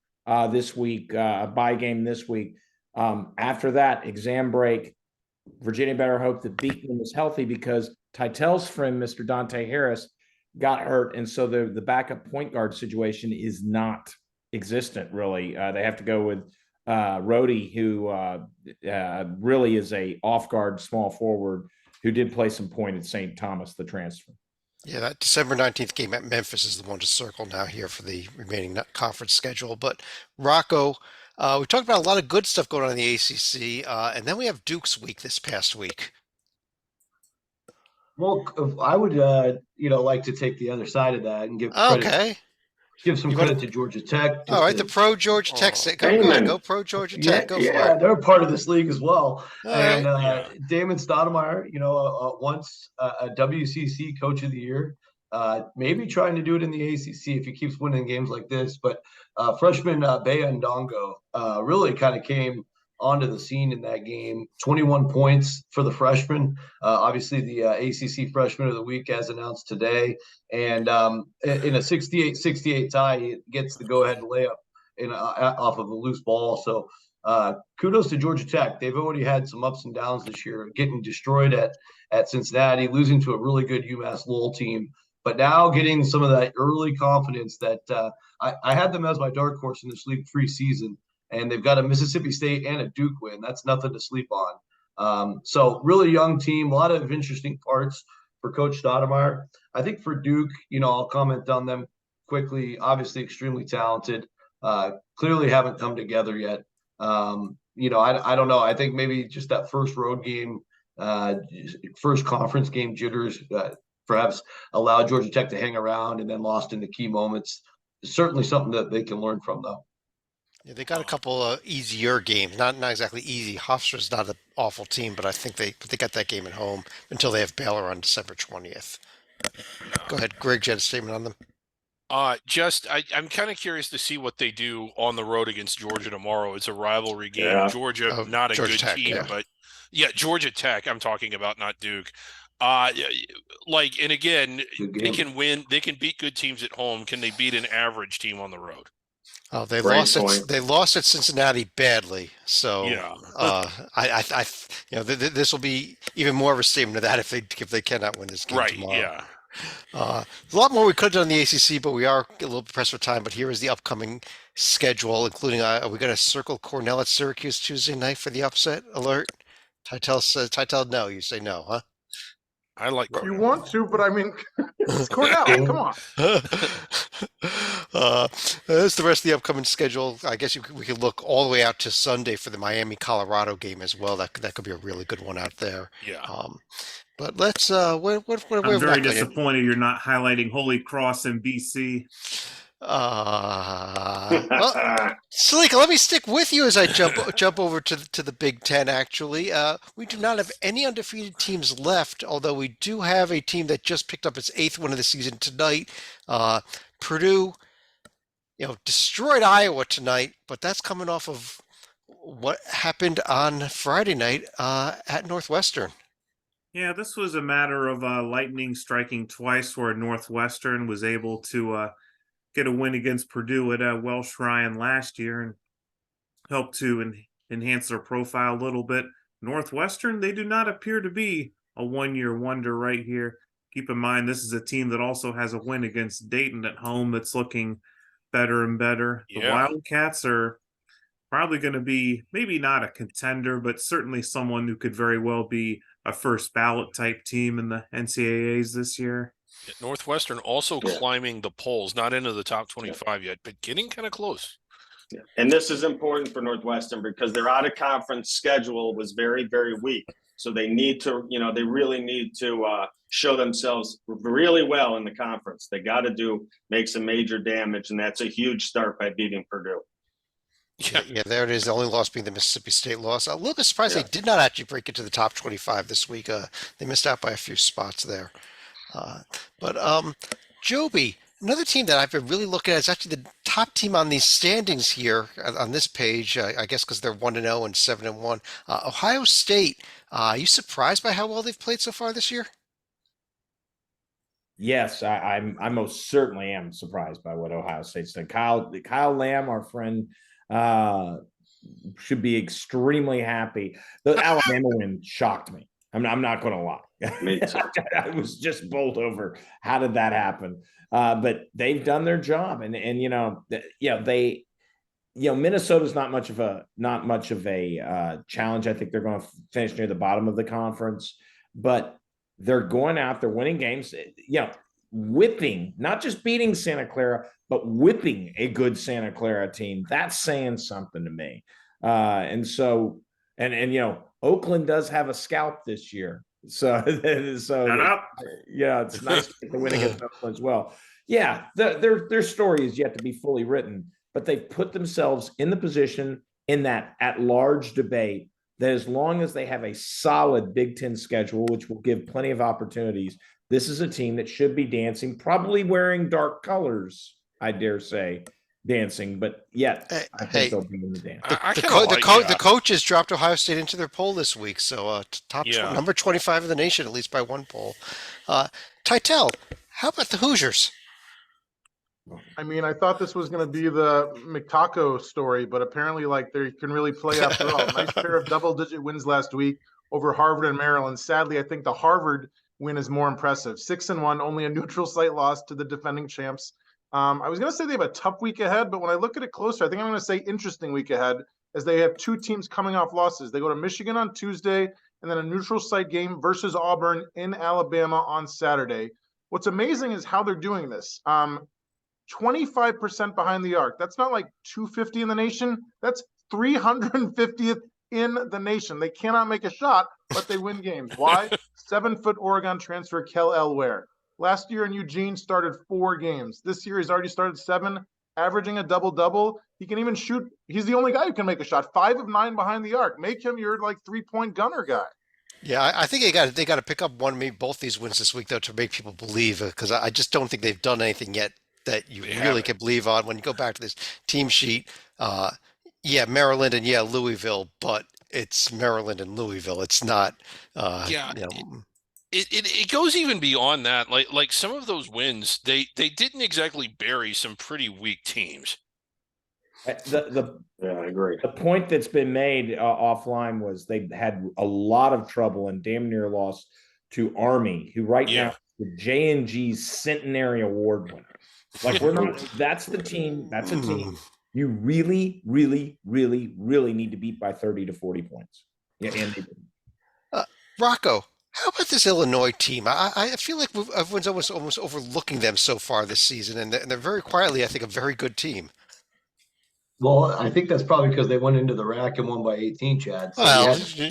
this week, a bye game this week. After that exam break, Virginia better hope that Beekman is healthy, because Titel's friend, Mr. Dante Harris, got hurt, and so the backup point guard situation is not existent, really. They have to go with Rhodey, who really is a off-guard small forward who did play some point at St. Thomas, the transfer. Yeah, that December 19th game at Memphis is the one to circle now here for the remaining conference schedule. But Rocco, we talked about a lot of good stuff going on in the ACC, and then we have Duke's week this past week. Well, I would, like to take the other side of that and give credit. Okay. Give some credit to Georgia Tech. All right, the pro Georgia Tech. Go pro Georgia Tech. Go for it. They're part of this league as well. All and right. Damon Stoudemire, once a WCC Coach of the Year, maybe trying to do it in the ACC if he keeps winning games like this. But freshman Bea Ndongo really kind of came onto the scene in that game. 21 points for the freshman. Obviously, the ACC Freshman of the Week as announced today. And in a 68-68 tie, he gets the go-ahead layup off of a loose ball. So kudos to Georgia Tech. They've already had some ups and downs this year, getting destroyed at Cincinnati, losing to a really good UMass Lowell team. But now getting some of that early confidence that I had them as my dark horse in this league preseason. And they've got a Mississippi State and a Duke win. That's nothing to sleep on. So really young team, a lot of interesting parts for Coach Stoudemire. I think for Duke, I'll comment on them quickly. Obviously extremely talented. Clearly haven't come together yet. I don't know. I think maybe just that first road game, first conference game jitters perhaps allowed Georgia Tech to hang around and then lost in the key moments. Certainly something that they can learn from, though. Yeah, they got a couple easier games. Not exactly easy. Hofstra's not an awful team, but I think they got that game at home until they have Baylor on December 20th. Go ahead, Greg. You had a statement on them. I'm kind of curious to see what they do on the road against Georgia tomorrow. It's a rivalry game. Yeah. Georgia, Oh, not a Georgia good Tech, team, yeah. but yeah, Georgia Tech. I'm talking about, not Duke. Uh, and again, Good they game. can win. They can beat good teams at home. Can they beat an average team on the road? Oh, they Great lost point. it. They lost at Cincinnati badly. So, Yeah. this will be even more of a statement of that if they cannot win this game Right. tomorrow. Yeah. There's a lot more we could have done in the ACC, but we are a little pressed for time. But here is the upcoming schedule, including are we going to circle Cornell at Syracuse Tuesday night for the upset alert? Titel says, Titel, no. You say no, huh? I like You Cornell. want to, but I mean, it's Cornell. Come on. That's the rest of the upcoming schedule. I guess we could look all the way out to Sunday for the Miami Colorado game as well. That could be a really good one out there. Yeah. But let's what I'm have we very not gone yet? disappointed you're not highlighting Holy Cross and BC. Well, Salika, let me stick with you as I jump over to the Big Ten. Actually, we do not have any undefeated teams left, although we do have a team that just picked up its 8th win of the season tonight. Purdue, destroyed Iowa tonight, but that's coming off of what happened on Friday night at Northwestern. Yeah, this was a matter of lightning striking twice, where Northwestern was able to get a win against Purdue at Welsh Ryan last year and help to enhance their profile a little bit. Northwestern, they do not appear to be a one-year wonder right here. Keep in mind, this is a team that also has a win against Dayton at home that's looking better and better. The Yeah. Wildcats are probably going to be maybe not a contender, but certainly someone who could very well be a first ballot type team in the NCAAs this year. Northwestern also Yeah. climbing the polls, not into the top 25 yet, but getting kind of close. And this is important for Northwestern because their out of conference schedule was very, very weak. So they need to, they really need to show themselves really well in the conference. They got to make some major damage, and that's a huge start by beating Purdue. Yeah, there it is. The only loss being the Mississippi State loss. A little bit surprised Yeah. they did not actually break into the top 25 this week. They missed out by a few spots there. But Joby, another team that I've been really looking at is actually the top team on these standings here on this page. I guess because they're 1-0 and 7-1. Ohio State. Are you surprised by how well they've played so far this year? Yes, I most certainly am surprised by what Ohio State's done. Kyle Lamb, our friend, should be extremely happy. The Alabama win shocked me. I'm not going to lie. Me too. I was just bowled over. How did that happen? But they've done their job, and Minnesota's not much of a challenge. I think they're going to finish near the bottom of the conference, but they're going out, they're winning games, whipping, not just beating Santa Clara, but whipping a good Santa Clara team. That's saying something to me. And Oakland does have a scalp this year. So it's nice to get the win against Oakland as well. Yeah, their story is yet to be fully written, but they've put themselves in the position in that at-large debate that as long as they have a solid Big Ten schedule, which will give plenty of opportunities, this is a team that should be dancing, probably wearing dark colors, I dare say, dancing, but yet I think they'll be in the dance. The coaches dropped Ohio State into their poll this week, so number 25 in the nation, at least by one poll. Titel, how about the Hoosiers? I mean, I thought this was going to be the McTaco story, but apparently, they can really play after all. Nice pair of double-digit wins last week over Harvard and Maryland. Sadly, I think the Harvard win is more impressive. 6-1, only a neutral site loss to the defending champs. I was going to say they have a tough week ahead, but when I look at it closer, I think I'm going to say interesting week ahead, as they have two teams coming off losses. They go to Michigan on Tuesday, and then a neutral site game versus Auburn in Alabama on Saturday. What's amazing is how they're doing this. 25% behind the arc. That's not like 250 in the nation. That's 350th in the nation. They cannot make a shot, but they win games. Why? 7-foot Oregon transfer Kel Elware. Last year in Eugene started 4 games. This year he's already started 7. averaging a double-double. He can even shoot. He's the only guy who can make a shot. 5 of 9 behind the arc. Make him your like 3-point gunner guy. Yeah, I think they got to pick up one, maybe both these wins this week though to make people believe because I just don't think they've done anything yet that you They really haven't. can believe on. When you go back to this team sheet, yeah, Maryland and yeah, Louisville, but it's Maryland and Louisville. It's not, Yeah, you know, it goes even beyond that. Like some of those wins, they didn't exactly bury some pretty weak teams. Yeah, I agree. The point that's been made offline was they had a lot of trouble and damn near lost to Army, who right now the J&G's Centenary Award winner. Like we're not. That's the team. That's a team you really, really, really, really need to beat by 30 to 40 points. Yeah, and they didn't. Rocco. How about this Illinois team? I feel like everyone's almost overlooking them so far this season, and they're very quietly, I think, a very good team. Well, I think that's probably because they went into the rack and won by 18, Chad. So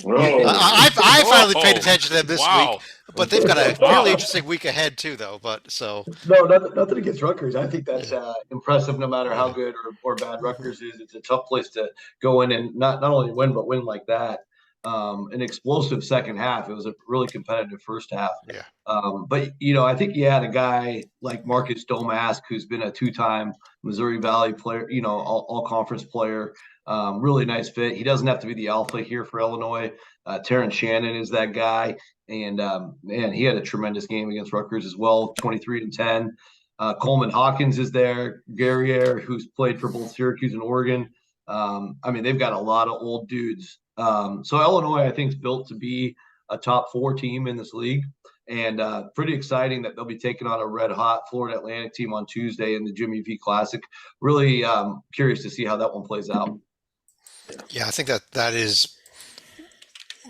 Well, I finally paid attention to them this week, but they've got a really interesting week ahead too, though. But so no, nothing against Rutgers. I think that's impressive. No matter how good or bad Rutgers is, it's a tough place to go in and not only win but win like that. An explosive second half. It was a really competitive first half. Yeah. But I think you had a guy like Marcus Domask, who's been a 2-time Missouri Valley player, all conference player. Really nice fit. He doesn't have to be the alpha here for Illinois. Terrence Shannon is that guy, and man, he had a tremendous game against Rutgers as well. 23-10. Coleman Hawkins is there. Guerriere, who's played for both Syracuse and Oregon. They've got a lot of old dudes. So Illinois, I think, is built to be a top 4 team in this league, and pretty exciting that they'll be taking on a red-hot Florida Atlantic team on Tuesday in the Jimmy V Classic. Really curious to see how that one plays out. Yeah, I think that is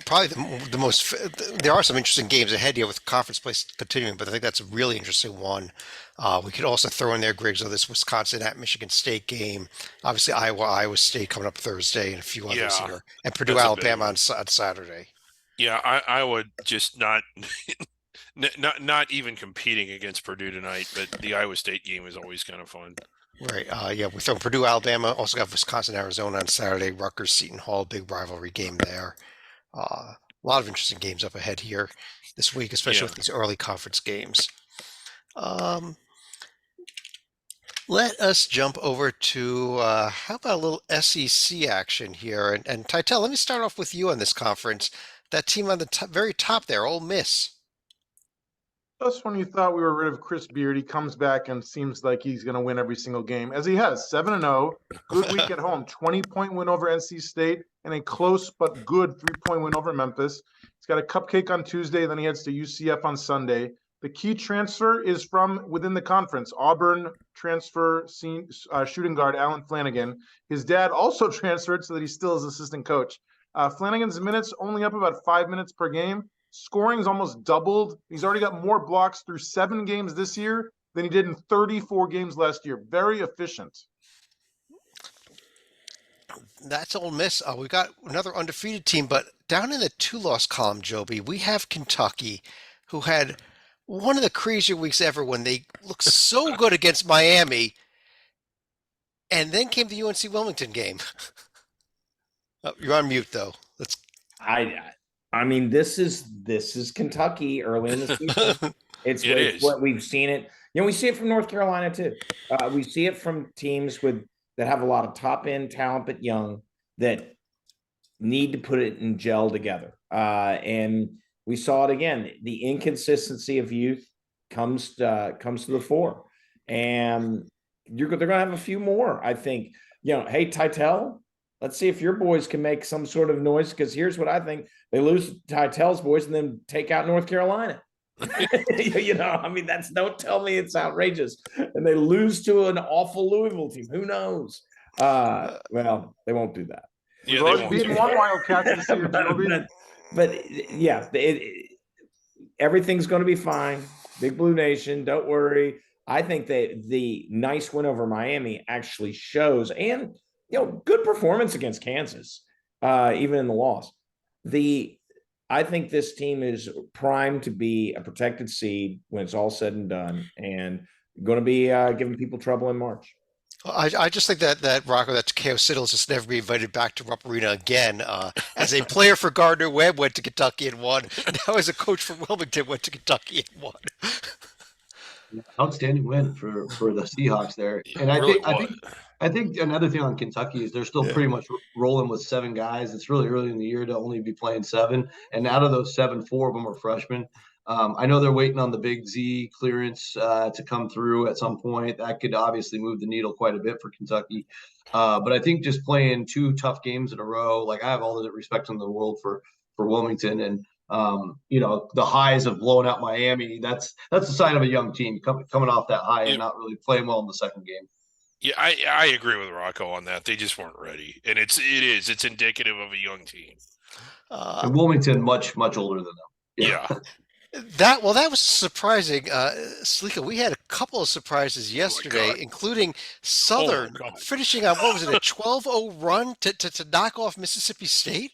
probably the most. There are some interesting games ahead here with conference play continuing, but I think that's a really interesting one. We could also throw in there, Griggs, this Wisconsin at Michigan State game. Obviously, Iowa State coming up Thursday, and a few others here, and Purdue Alabama on Saturday. Yeah, I would just not even competing against Purdue tonight, but the Iowa State game is always kind of fun. Right. Yeah, we throw Purdue Alabama. Also got Wisconsin Arizona on Saturday. Rutgers Seton Hall, big rivalry game there. A lot of interesting games up ahead here this week, especially with these early conference games. Let us jump over to how about a little SEC action here? And Titel, let me start off with you on this conference. That team on the very top there, Ole Miss. Just when you thought we were rid of Chris Beard, he comes back and seems like he's going to win every single game, as he has. 7-0, good week at home, 20-point win over NC State, and a close but good 3-point win over Memphis. He's got a cupcake on Tuesday, then he heads to UCF on Sunday. The key transfer is from within the conference. Auburn transfer shooting guard Alan Flanagan. His dad also transferred so that he still is assistant coach. Flanagan's minutes only up about 5 minutes per game. Scoring's almost doubled. He's already got more blocks through 7 games this year than he did in 34 games last year. Very efficient. That's Ole Miss. We've got another undefeated team, but down in the 2-loss column, Joby, we have Kentucky, who had one of the crazier weeks ever when they looked so good against Miami, and then came the UNC Wilmington game. You're on mute, though. I mean, this is Kentucky early in the season. It's what we've seen it. We see it from North Carolina too. We see it from teams that have a lot of top end talent but young that need to put it in gel together. And we saw it again. The inconsistency of youth comes to the fore, and they're going to have a few more. I think. Hey Titel, let's see if your boys can make some sort of noise, because here's what I think. They lose Titel's boys and then take out North Carolina. Don't tell me it's outrageous. And they lose to an awful Louisville team. Who knows? Well, they won't do that. We've already beaten one Wildcat this year, but yeah, everything's going to be fine. Big Blue Nation, don't worry. I think that the nice win over Miami actually shows, and good performance against Kansas, even in the loss. I think this team is primed to be a protected seed when it's all said and done, and going to be giving people trouble in March. I just think that Rocco, that Takeo Siddle just never be invited back to Rupp Arena again. As a player for Gardner Webb, went to Kentucky and won. Now as a coach for Wilmington, went to Kentucky and won. Outstanding win for the Seahawks there. It And really was. I think another thing on Kentucky is they're still Yeah. pretty much rolling with 7 guys. It's really early in the year to only be playing 7. And out of those 7, 4 of them are freshmen. I know they're waiting on the big Z clearance to come through at some point. That could obviously move the needle quite a bit for Kentucky. But I think just playing 2 tough games in a row, like I have all the respect in the world for Wilmington, and the highs of blowing out Miami. That's a sign of a young team coming off that high and not really playing well in the second game. Yeah, I agree with Rocco on that. They just weren't ready, and it's indicative of a young team. And Wilmington much older than them. Yeah. That was surprising. Slika, we had a couple of surprises yesterday, including Southern finishing on, what was it, a 12-0 run to knock off Mississippi State?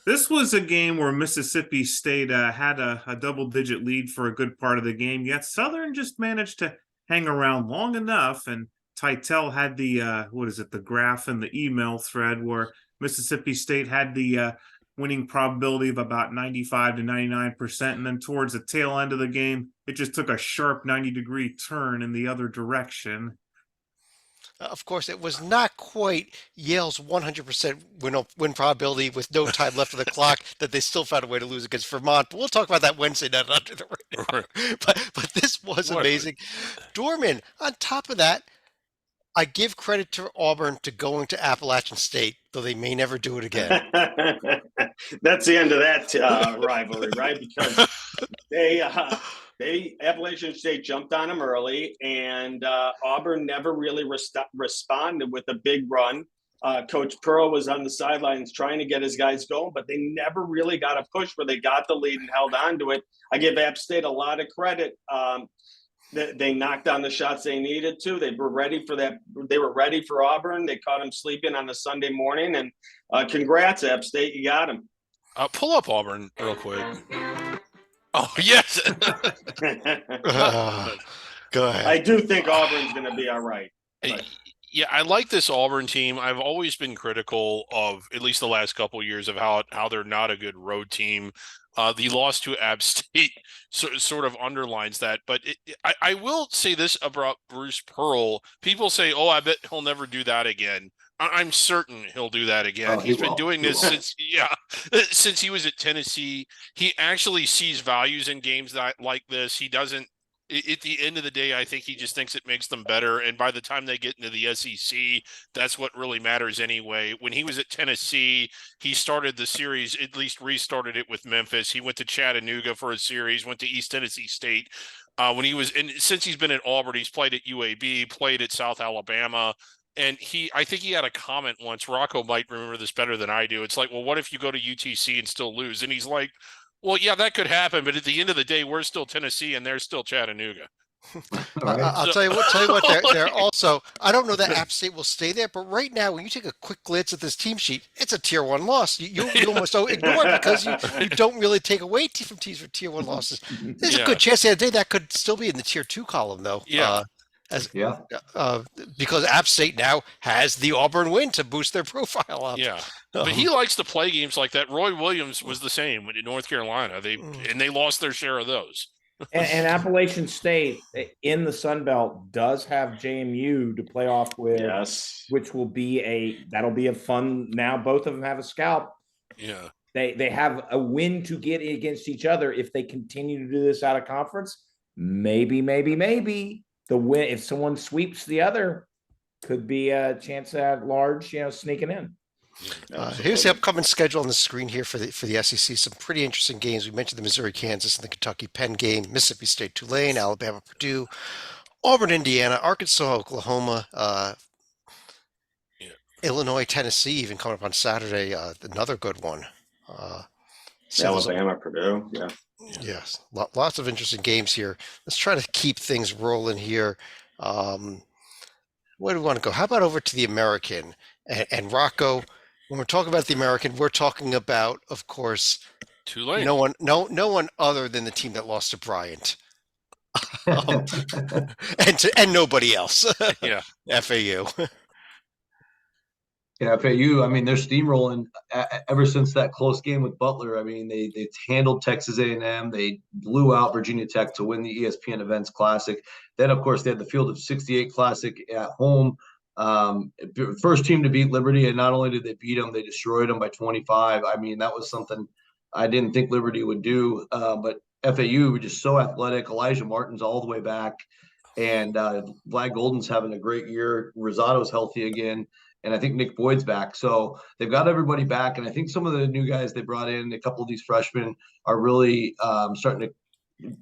This was a game where Mississippi State had a double-digit lead for a good part of the game, yet Southern just managed to hang around long enough, and Titel had the the graph in the email thread where Mississippi State had the winning probability of about 95 to 99%, and then towards the tail end of the game, it just took a sharp 90-degree turn in the other direction. Of course, it was not quite Yale's 100% win probability with no time left on the clock that they still found a way to lose against Vermont. But we'll talk about that Wednesday night under the radar. But this was amazing. Dorman, on top of that, I give credit to Auburn to going to Appalachian State, though they may never do it again. That's the end of that rivalry, right? Because Appalachian State jumped on them early, and Auburn never really responded with a big run. Coach Pearl was on the sidelines trying to get his guys going, but they never really got a push where they got the lead and held on to it. I give App State a lot of credit. They knocked down the shots they needed to. They were ready for that. They were ready for Auburn. They caught them sleeping on a Sunday morning. And congrats, App State. You got them. Pull up Auburn real quick. Oh, yes. Go ahead. I do think Auburn's going to be all right. But. Yeah, I like this Auburn team. I've always been critical of, at least the last couple of years, of how they're not a good road team. The loss to App State sort of underlines that. But I will say this about Bruce Pearl. People say, oh, I bet he'll never do that again. I'm certain he'll do that again. He's been doing this since he was at Tennessee. He actually sees values in games like this. He doesn't. At the end of the day, I think he just thinks it makes them better. And by the time they get into the SEC, that's what really matters anyway. When he was at Tennessee, he started the series, at least restarted it with Memphis. He went to Chattanooga for a series, went to East Tennessee State. Since he's been at Auburn, he's played at UAB, played at South Alabama. And I think he had a comment once, Rocco might remember this better than I do. It's like, well, what if you go to UTC and still lose? And he's like, well, yeah, that could happen, but at the end of the day, we're still Tennessee and they're still Chattanooga. Right. I'll tell you what. They're also. I don't know that App State will stay there, but right now, when you take a quick glance at this team sheet, it's a Tier 1 loss. You almost ignore it because you don't really take away from teams for Tier 1 losses. There's a good chance the other day that could still be in the Tier 2 column, though. Yeah. Because App State now has the Auburn win to boost their profile up. Yeah, but he likes to play games like that. Roy Williams was the same in North Carolina. They lost their share of those. and Appalachian State in the Sun Belt does have JMU to play off with, which will be that'll be a fun. Now both of them have a scalp. Yeah, they have a win to get against each other if they continue to do this out of conference. Maybe. The win, if someone sweeps the other, could be a chance at large, sneaking in. Here's the upcoming schedule on the screen here for the SEC. Some pretty interesting games. We mentioned the Missouri, Kansas, and the Kentucky Penn game, Mississippi State, Tulane, Alabama, Purdue, Auburn, Indiana, Arkansas, Oklahoma, Illinois, Tennessee, even coming up on Saturday. Another good one. Alabama, Purdue, Yes, lots of interesting games here. Let's try to keep things rolling here. Where do we want to go? How about over to the American? And Rocco, when we're talking about the American, we're talking about, of course, Tulane. No one other than the team that lost to Bryant. and nobody else. Yeah. FAU. Yeah, FAU. I mean, they're steamrolling ever since that close game with Butler. I mean, they handled Texas A&M. They blew out Virginia Tech to win the ESPN Events Classic. Then, of course, they had the Field of 68 Classic at home. First team to beat Liberty, and not only did they beat them, they destroyed them by 25. I mean, that was something I didn't think Liberty would do. But FAU were just so athletic. Elijah Martin's all the way back, and Vlad Golden's having a great year. Rosado's healthy again. And I think Nick Boyd's back. So they've got everybody back. And I think some of the new guys they brought in, a couple of these freshmen, are really starting to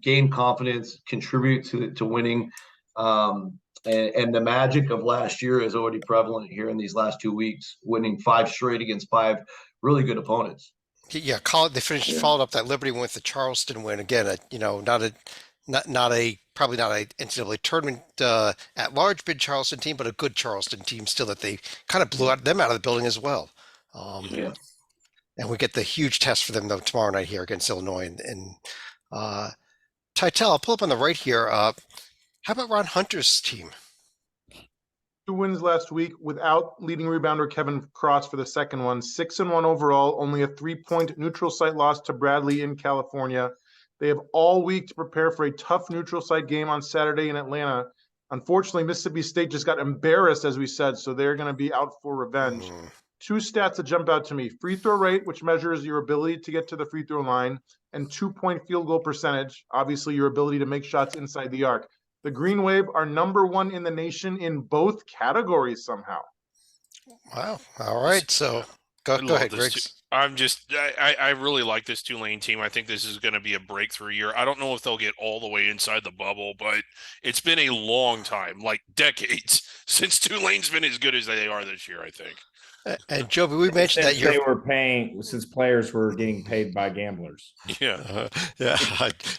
gain confidence, contribute to winning. And the magic of last year is already prevalent here in these last 2 weeks, winning 5 straight against 5 really good opponents. Yeah, they finished followed up that Liberty win with the Charleston win again. Probably not a NCAA tournament at large bid Charleston team, but a good Charleston team still that they kind of blew them out of the building as well. And we get the huge test for them though tomorrow night here against Illinois. And Titel, I'll pull up on the right here. How about Ron Hunter's team? 2 wins last week without leading rebounder Kevin Cross for the second one. 6-1 overall, only a 3-point neutral site loss to Bradley in California. They have all week to prepare for a tough neutral site game on Saturday in Atlanta. Unfortunately, Mississippi State just got embarrassed, as we said, so they're going to be out for revenge. 2 stats that jump out to me. Free throw rate, which measures your ability to get to the free throw line, and 2-point field goal percentage, obviously your ability to make shots inside the arc. The Green Wave are number 1 in the nation in both categories somehow. Wow. All right. So go ahead, Greg. I really like this Tulane team. I think this is going to be a breakthrough year. I don't know if they'll get all the way inside the bubble, but it's been a long time, like decades, since Tulane's been as good as they are this year, I think. And Joby, we mentioned that they were paying since players were getting paid by gamblers. Yeah,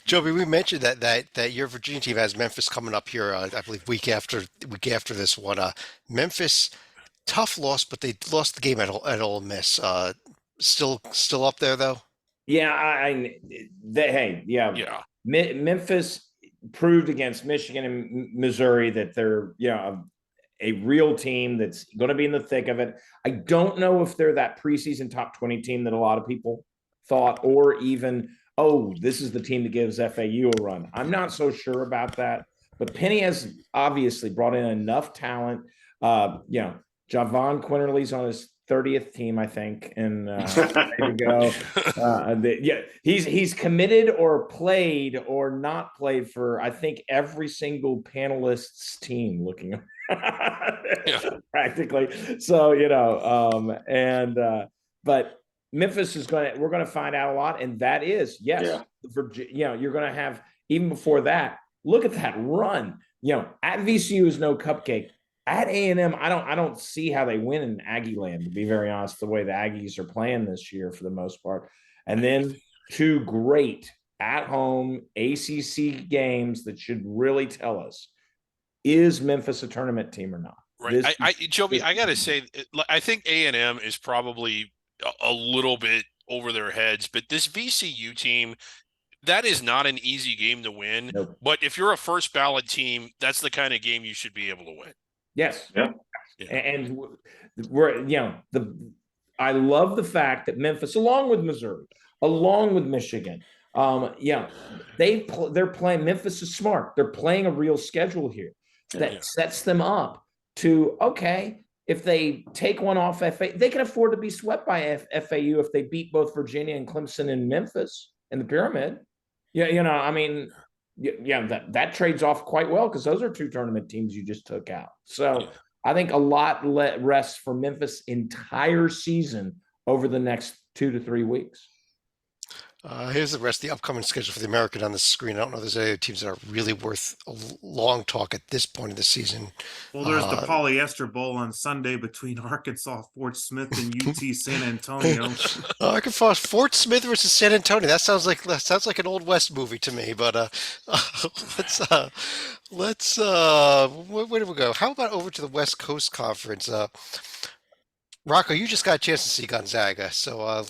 Joby, we mentioned that your Virginia team has Memphis coming up here. I believe week after this one. Memphis, tough loss, but they lost the game at Ole Miss. Still up there though. Yeah, Memphis proved against Michigan and Missouri that they're a real team that's going to be in the thick of it. I don't know if they're that preseason top 20 team that a lot of people thought, or even, this is the team that gives FAU a run. I'm not so sure about that, but Penny has obviously brought in enough talent. Javon Quinterly's on his 30th team, I think, and there you go. He's committed or played or not played for, I think, every single panelist's team looking practically. So, but Memphis we're going to find out a lot. And that is, you're going to have, even before that, look at that run. At VCU is no cupcake. At A&M, I don't see how they win in Aggie land, to be very honest, the way the Aggies are playing this year for the most part. And then 2 great at-home ACC games that should really tell us, is Memphis a tournament team or not? Right. Joby, I got to say, I think A&M is probably a little bit over their heads, but this VCU team, that is not an easy game to win. Nope. But if you're a first ballot team, that's the kind of game you should be able to win. Yes. Yeah. And I love the fact that Memphis, along with Missouri, along with Michigan, they're playing. Memphis is smart. They're playing a real schedule here that sets them up to, if they take one off FAU, they can afford to be swept by FAU if they beat both Virginia and Clemson and Memphis in the Pyramid. That trades off quite well, because those are 2 tournament teams you just took out. So I think a lot rests for Memphis entire season over the next 2 to 3 weeks. Here's the rest of the upcoming schedule for the American on the screen. I don't know if there's any other teams that are really worth a long talk at this point of the season. Well, there's the Polyester Bowl on Sunday between Arkansas, Fort Smith, and UT San Antonio. Arkansas, Fort Smith versus San Antonio. That sounds like an Old West movie to me. But let's where do we go? How about over to the West Coast Conference? Rocco, you just got a chance to see Gonzaga, so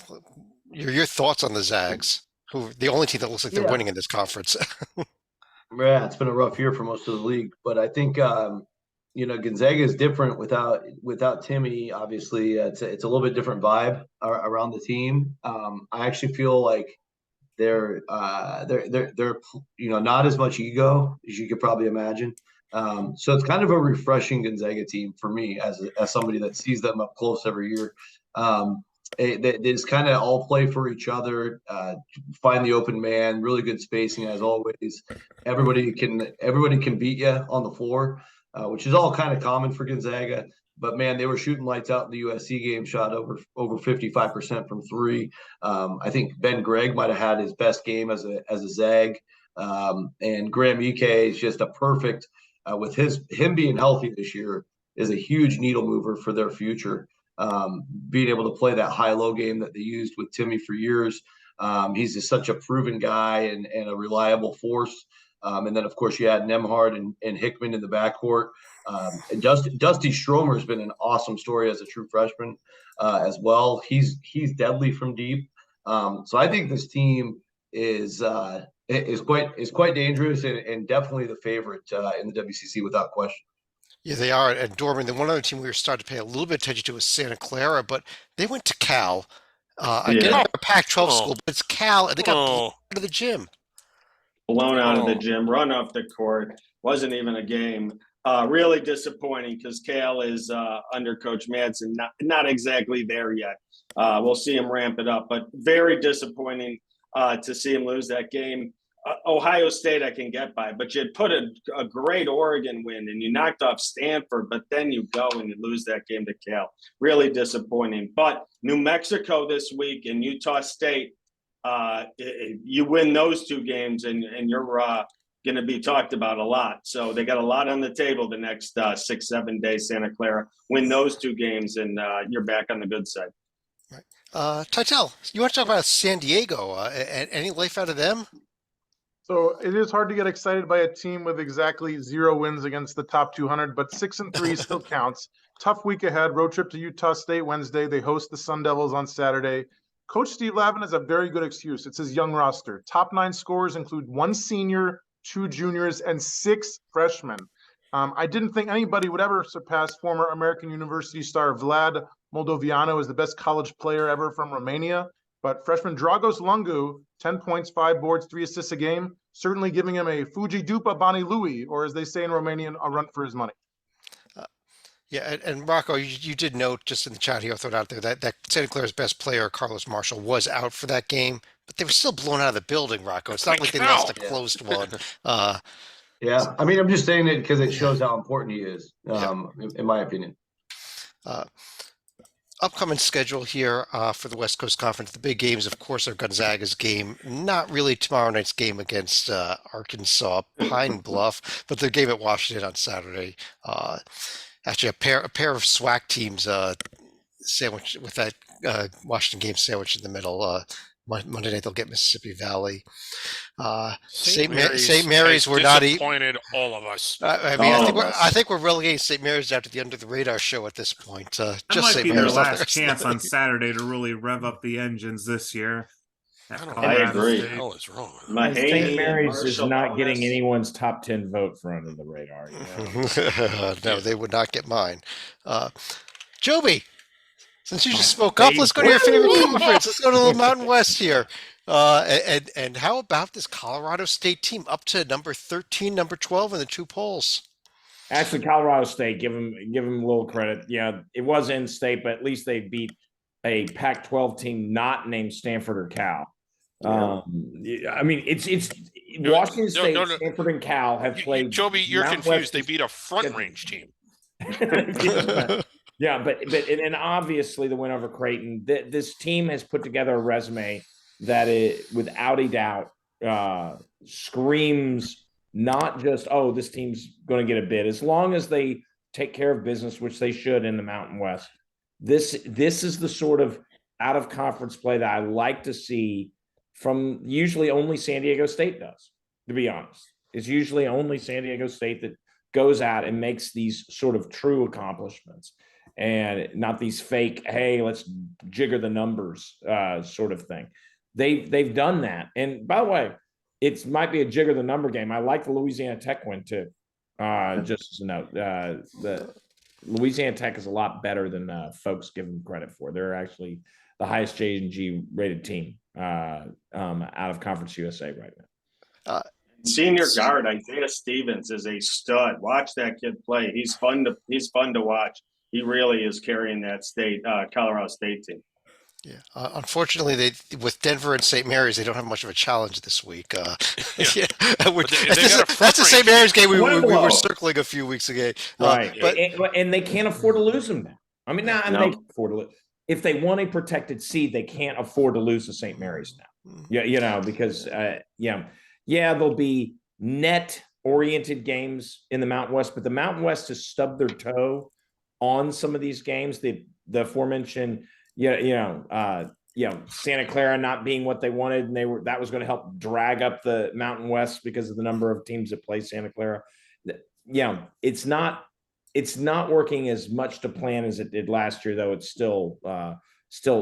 your thoughts on the Zags, who are the only team that looks like they're winning in this conference. Yeah, it's been a rough year for most of the league, but I think Gonzaga is different without Timmy. Obviously, it's a little bit different vibe around the team. I actually feel like they're not as much ego as you could probably imagine. So it's kind of a refreshing Gonzaga team for me as somebody that sees them up close every year. They just kind of all play for each other, find the open man, really good spacing as always. Everybody can beat you on the floor, which is all kind of common for Gonzaga. But man, they were shooting lights out in the USC game, shot over 55% from three. I think Ben Gregg might have had his best game as a Zag, and Graham Ike is just a perfect with him being healthy this year is a huge needle mover for their future. Being able to play that high-low game that they used with Timmy for years. He's just such a proven guy and a reliable force. And then, of course, you add Nemhard and Hickman in the backcourt. And Dusty Stromer has been an awesome story as a true freshman as well. He's deadly from deep. So I think this team is quite dangerous and definitely the favorite in the WCC without question. Yeah, they are. And Dorman, the one other team we were starting to pay a little bit of attention to was Santa Clara, but they went to Cal. Again, Yeah. they're a Pac-12 Oh. school, but it's Cal, and they got blown Oh, out of the gym. Blown out of the Oh. gym, run off the court. Wasn't even a game. Really disappointing because Cal is under Coach Madsen, not exactly there yet. We'll see him ramp it up, but very disappointing to see him lose that game. Ohio State I can get by, but you had put a great Oregon win and you knocked off Stanford, but then you go and you lose that game to Cal. Really disappointing. But New Mexico this week and Utah State, you win those two games and you're going to be talked about a lot. So they got a lot on the table the next 6-7 days. Santa Clara win those two games and you're back on the good side. Titel, you want to talk about San Diego? Any life out of them? So it is hard to get excited by a team with exactly 0 wins against the top 200, but 6-3 still counts. Tough week ahead. Road trip to Utah State Wednesday. They host the Sun Devils on Saturday. Coach Steve Lavin has a very good excuse. It's his young roster. Top 9 scorers include 1 senior, 2 juniors, and 6 freshmen. I didn't think anybody would ever surpass former American University star Vlad Moldovianu as the best college player ever from Romania. But freshman Dragos Lungu, 10 points, 5 boards, 3 assists a game, certainly giving him a Fuji Dupa Bani Louis, or as they say in Romanian, a run for his money. Yeah, and Rocco, you did note just in the chat here, I'll throw it out there, that Santa Clara's best player, Carlos Marshall, was out for that game, but they were still blown out of the building, Rocco. It's not like they lost a close one. Yeah, I mean, I'm just saying it because it shows how important he is, in my opinion. Upcoming schedule here for the West Coast Conference. The big games, of course, are Gonzaga's game. Not really tomorrow night's game against Arkansas Pine Bluff, but the game at Washington on Saturday. Actually, a pair of SWAC teams sandwiched with that Washington game sandwiched in the middle. Monday night they'll get Mississippi Valley. St. Mary's were not disappointed all of us. I mean, I think we're relegating St. Mary's out to the under the radar show at this point. That just might St. be their Mary's last chance on Saturday to really rev up the engines this year. I agree. What the hell is wrong? St. Mary's is not getting anyone's top 10 vote for under the radar. No, they would not get mine. Joby, since you just spoke up, let's go to your favorite conference. Let's go to the Mountain West here. And how about this Colorado State team up to number 13, number 12 in the 2 polls? Actually, Colorado State, give them a little credit. Yeah, it was in state, but at least they beat a Pac-12 team not named Stanford or Cal. I mean, it's Washington State, Stanford, and Cal have played. Joby, you're Mount confused. West. They beat a Front Range team. Yeah, but and obviously the win over Creighton. This team has put together a resume that it, without a doubt, screams not just, oh, this team's going to get a bid. As long as they take care of business, which they should in the Mountain West. This is the sort of out of conference play that I like to see from usually only San Diego State does, to be honest. It's usually only San Diego State that goes out and makes these sort of true accomplishments and not these fake, hey, let's jigger the numbers sort of thing. They've done that. And by the way, it might be a jigger the number game. I like the Louisiana Tech win too. Just as a note, the Louisiana Tech is a lot better than folks give them credit for. They're actually the highest J&G rated team out of Conference USA right now. Senior guard Isaiah Stevens is a stud. Watch that kid play. He's fun to watch. He really is carrying that Colorado State team. Yeah. Unfortunately, with Denver and St. Mary's, they don't have much of a challenge this week. That's the St. Mary's game we were circling a few weeks ago. Right. And they can't afford to lose them now. I mean, they can afford to lose. If they want a protected seed, they can't afford to lose to St. Mary's now. Yeah, because there'll be net-oriented games in the Mountain West, but the Mountain West has stubbed their toe on some of these games. The aforementioned, Santa Clara not being what they wanted, and that was going to help drag up the Mountain West because of the number of teams that play Santa Clara. It's not working as much to plan as it did last year, though. It's still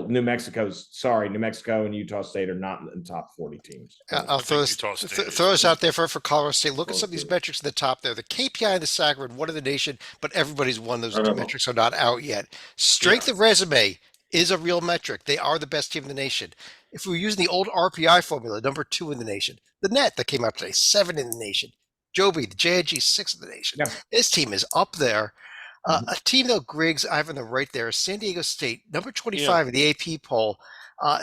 New Mexico and Utah State are not in the top 40 teams. I'll throw us out there for Colorado State. Look at some of these metrics in the top there. The KPI and the SAG are one in the nation, but everybody's won. Those metrics are not out yet. Strength of resume is a real metric. They are the best team in the nation. If we were using the old RPI formula, number 2 in the nation. The net that came out today, 7 in the nation. Joby, the JNG, 6 in the nation. Yeah. This team is up there. A team, though, Griggs, Ivan, the right there, San Diego State, number 25 in the AP poll.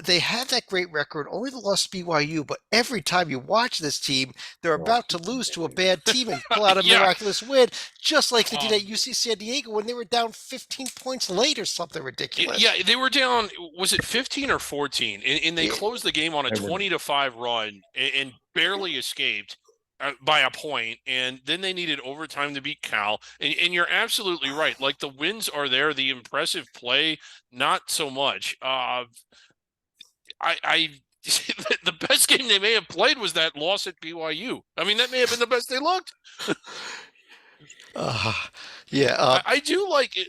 They have that great record, only the loss to BYU, but every time you watch this team, they're about to lose to a bad team and pull out a miraculous win, just like they did at UC San Diego when they were down 15 points late or something ridiculous. Yeah, they were down, was it 15 or 14? And they closed the game on a 20-5 run and barely escaped by a point, and then they needed overtime to beat Cal. And you're absolutely right. Like, the wins are there, the impressive play, not so much. The best game they may have played was that loss at BYU. I mean, that may have been the best they looked. I do like it.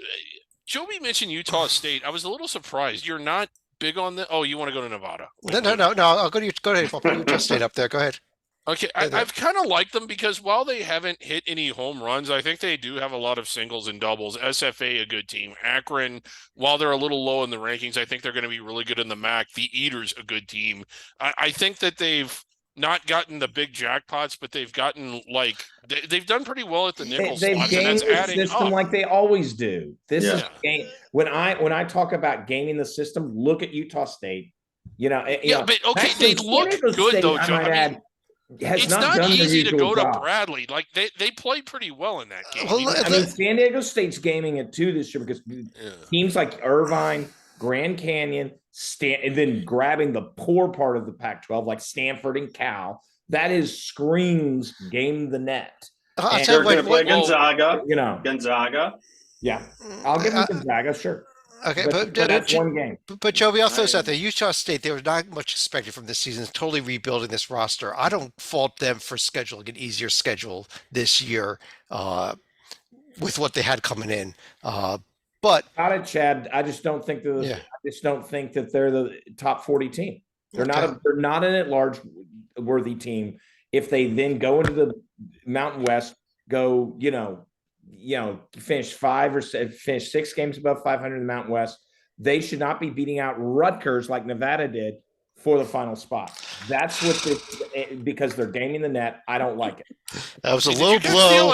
Joby mentioned Utah State. I was a little surprised. You're not big on the. Oh, you want to go to Nevada? No. I'll go ahead. I'll put Utah State up there. Go ahead. Okay, I've kind of liked them because while they haven't hit any home runs, I think they do have a lot of singles and doubles. SFA, a good team. Akron, while they're a little low in the rankings, I think they're going to be really good in the MAC. The Eaters, a good team. I think that they've not gotten the big jackpots, but they've gotten they've done pretty well at the nickel slots. Gamed the system like they always do. This is game. When I talk about gaming the system, look at Utah State. But okay, they look good though, John. It's not easy to go to Bradley. Like they played pretty well in that game. San Diego State's gaming it too this year because teams like Irvine, Grand Canyon, and then grabbing the poor part of the Pac-12 like Stanford and Cal. That screams game the net. They're going to play Gonzaga. Gonzaga. Yeah, I'll give them Gonzaga, sure. Okay, but that's one game. But Joby, I'll throw this out there. Utah State, there was not much expected from this season. It's totally rebuilding this roster. I don't fault them for scheduling an easier schedule this year with what they had coming in. But got it, Chad. I just don't think I just don't think that they're the top 40 team. They're not an at-large worthy team. If they then go into the Mountain West, finish 6 games above 500 in the Mountain West, they should not be beating out Rutgers like Nevada did for the final spot. That's what because they're gaming the net. I don't like it. That was a low blow.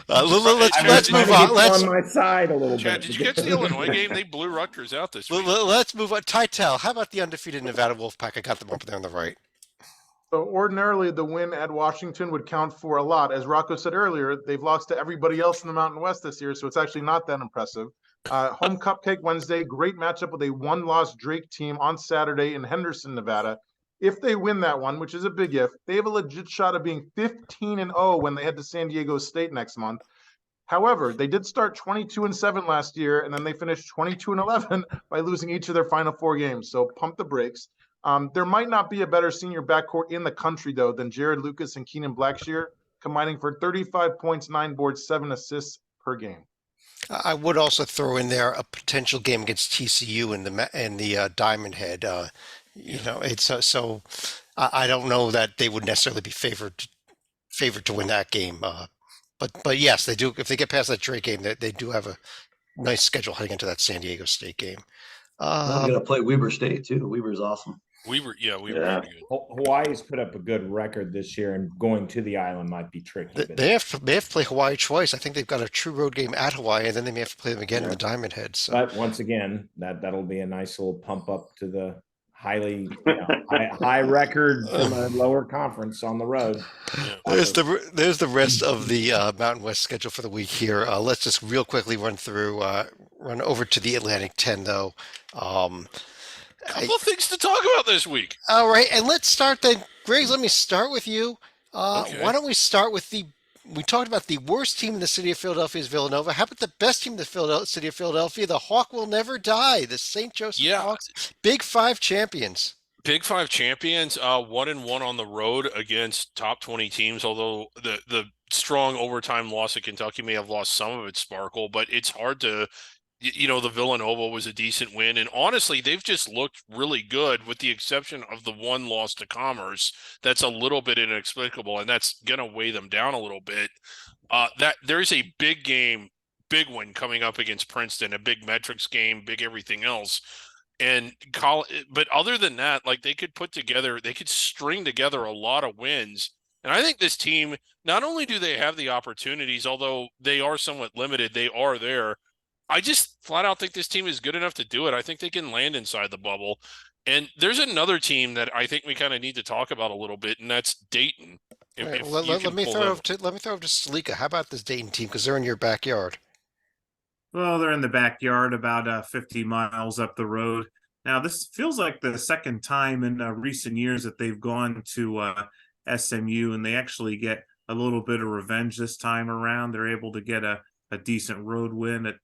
Let's move on. Let's on my side a little Chad, bit. Did you catch the Illinois game? They blew Rutgers out this week. Let's move on. Titel, how about the undefeated Nevada Wolfpack? I got them up there on the right. So ordinarily, the win at Washington would count for a lot. As Rocco said earlier, they've lost to everybody else in the Mountain West this year, so it's actually not that impressive. Home Cupcake Wednesday, great matchup with a one-loss Drake team on Saturday in Henderson, Nevada. If they win that one, which is a big if, they have a legit shot of being 15-0 when they head to San Diego State next month. However, they did start 22-7 last year, and then they finished 22-11 by losing each of their final 4 games. So pump the brakes. There might not be a better senior backcourt in the country, though, than Jared Lucas and Keenan Blackshear, combining for 35 points, 9 boards, 7 assists per game. I would also throw in there a potential game against TCU in the Diamond Head. You know, it's so I don't know that they would necessarily be favored to win that game. But yes, they do. If they get past that Drake game, they do have a nice schedule heading into that San Diego State game. Now we got to play Weber State too. Weber's awesome. We were pretty good. Hawaii's put up a good record this year, and going to the island might be tricky. But They have to play Hawaii twice. I think they've got a true road game at Hawaii, and then they may have to play them again in the Diamond Head. So, but once again, that'll be a nice little pump up to the high record from a lower conference on the road. there's the rest of the Mountain West schedule for the week here. Let's just real quickly run over to the Atlantic 10 though. Couple things to talk about this week. All right, and let's start then. Greg, let me start with you. Okay. Why don't we start with we talked about the worst team in the city of Philadelphia is Villanova. How about the best team in the city of Philadelphia? The Hawk will never die. The St. Joseph Hawks, Big Five champions. Big Five champions, 1-1 on the road against top 20 teams. Although the strong overtime loss at Kentucky may have lost some of its sparkle, but it's hard to. The Villanova was a decent win, and honestly, they've just looked really good, with the exception of the one loss to Commerce. That's a little bit inexplicable, and that's going to weigh them down a little bit. That there's a big win coming up against Princeton, a big metrics game, big everything else. But other than that, like they could string together a lot of wins. And I think this team, not only do they have the opportunities, although they are somewhat limited, they are there. I just flat out think this team is good enough to do it. I think they can land inside the bubble. And there's another team that I think we kind of need to talk about a little bit, and that's Dayton. Let me throw over to Salika. How about this Dayton team? Because they're in your backyard. Well, they're in the backyard, about 50 miles up the road. Now, this feels like the second time in recent years that they've gone to SMU, and they actually get a little bit of revenge this time around. They're able to get a decent road win at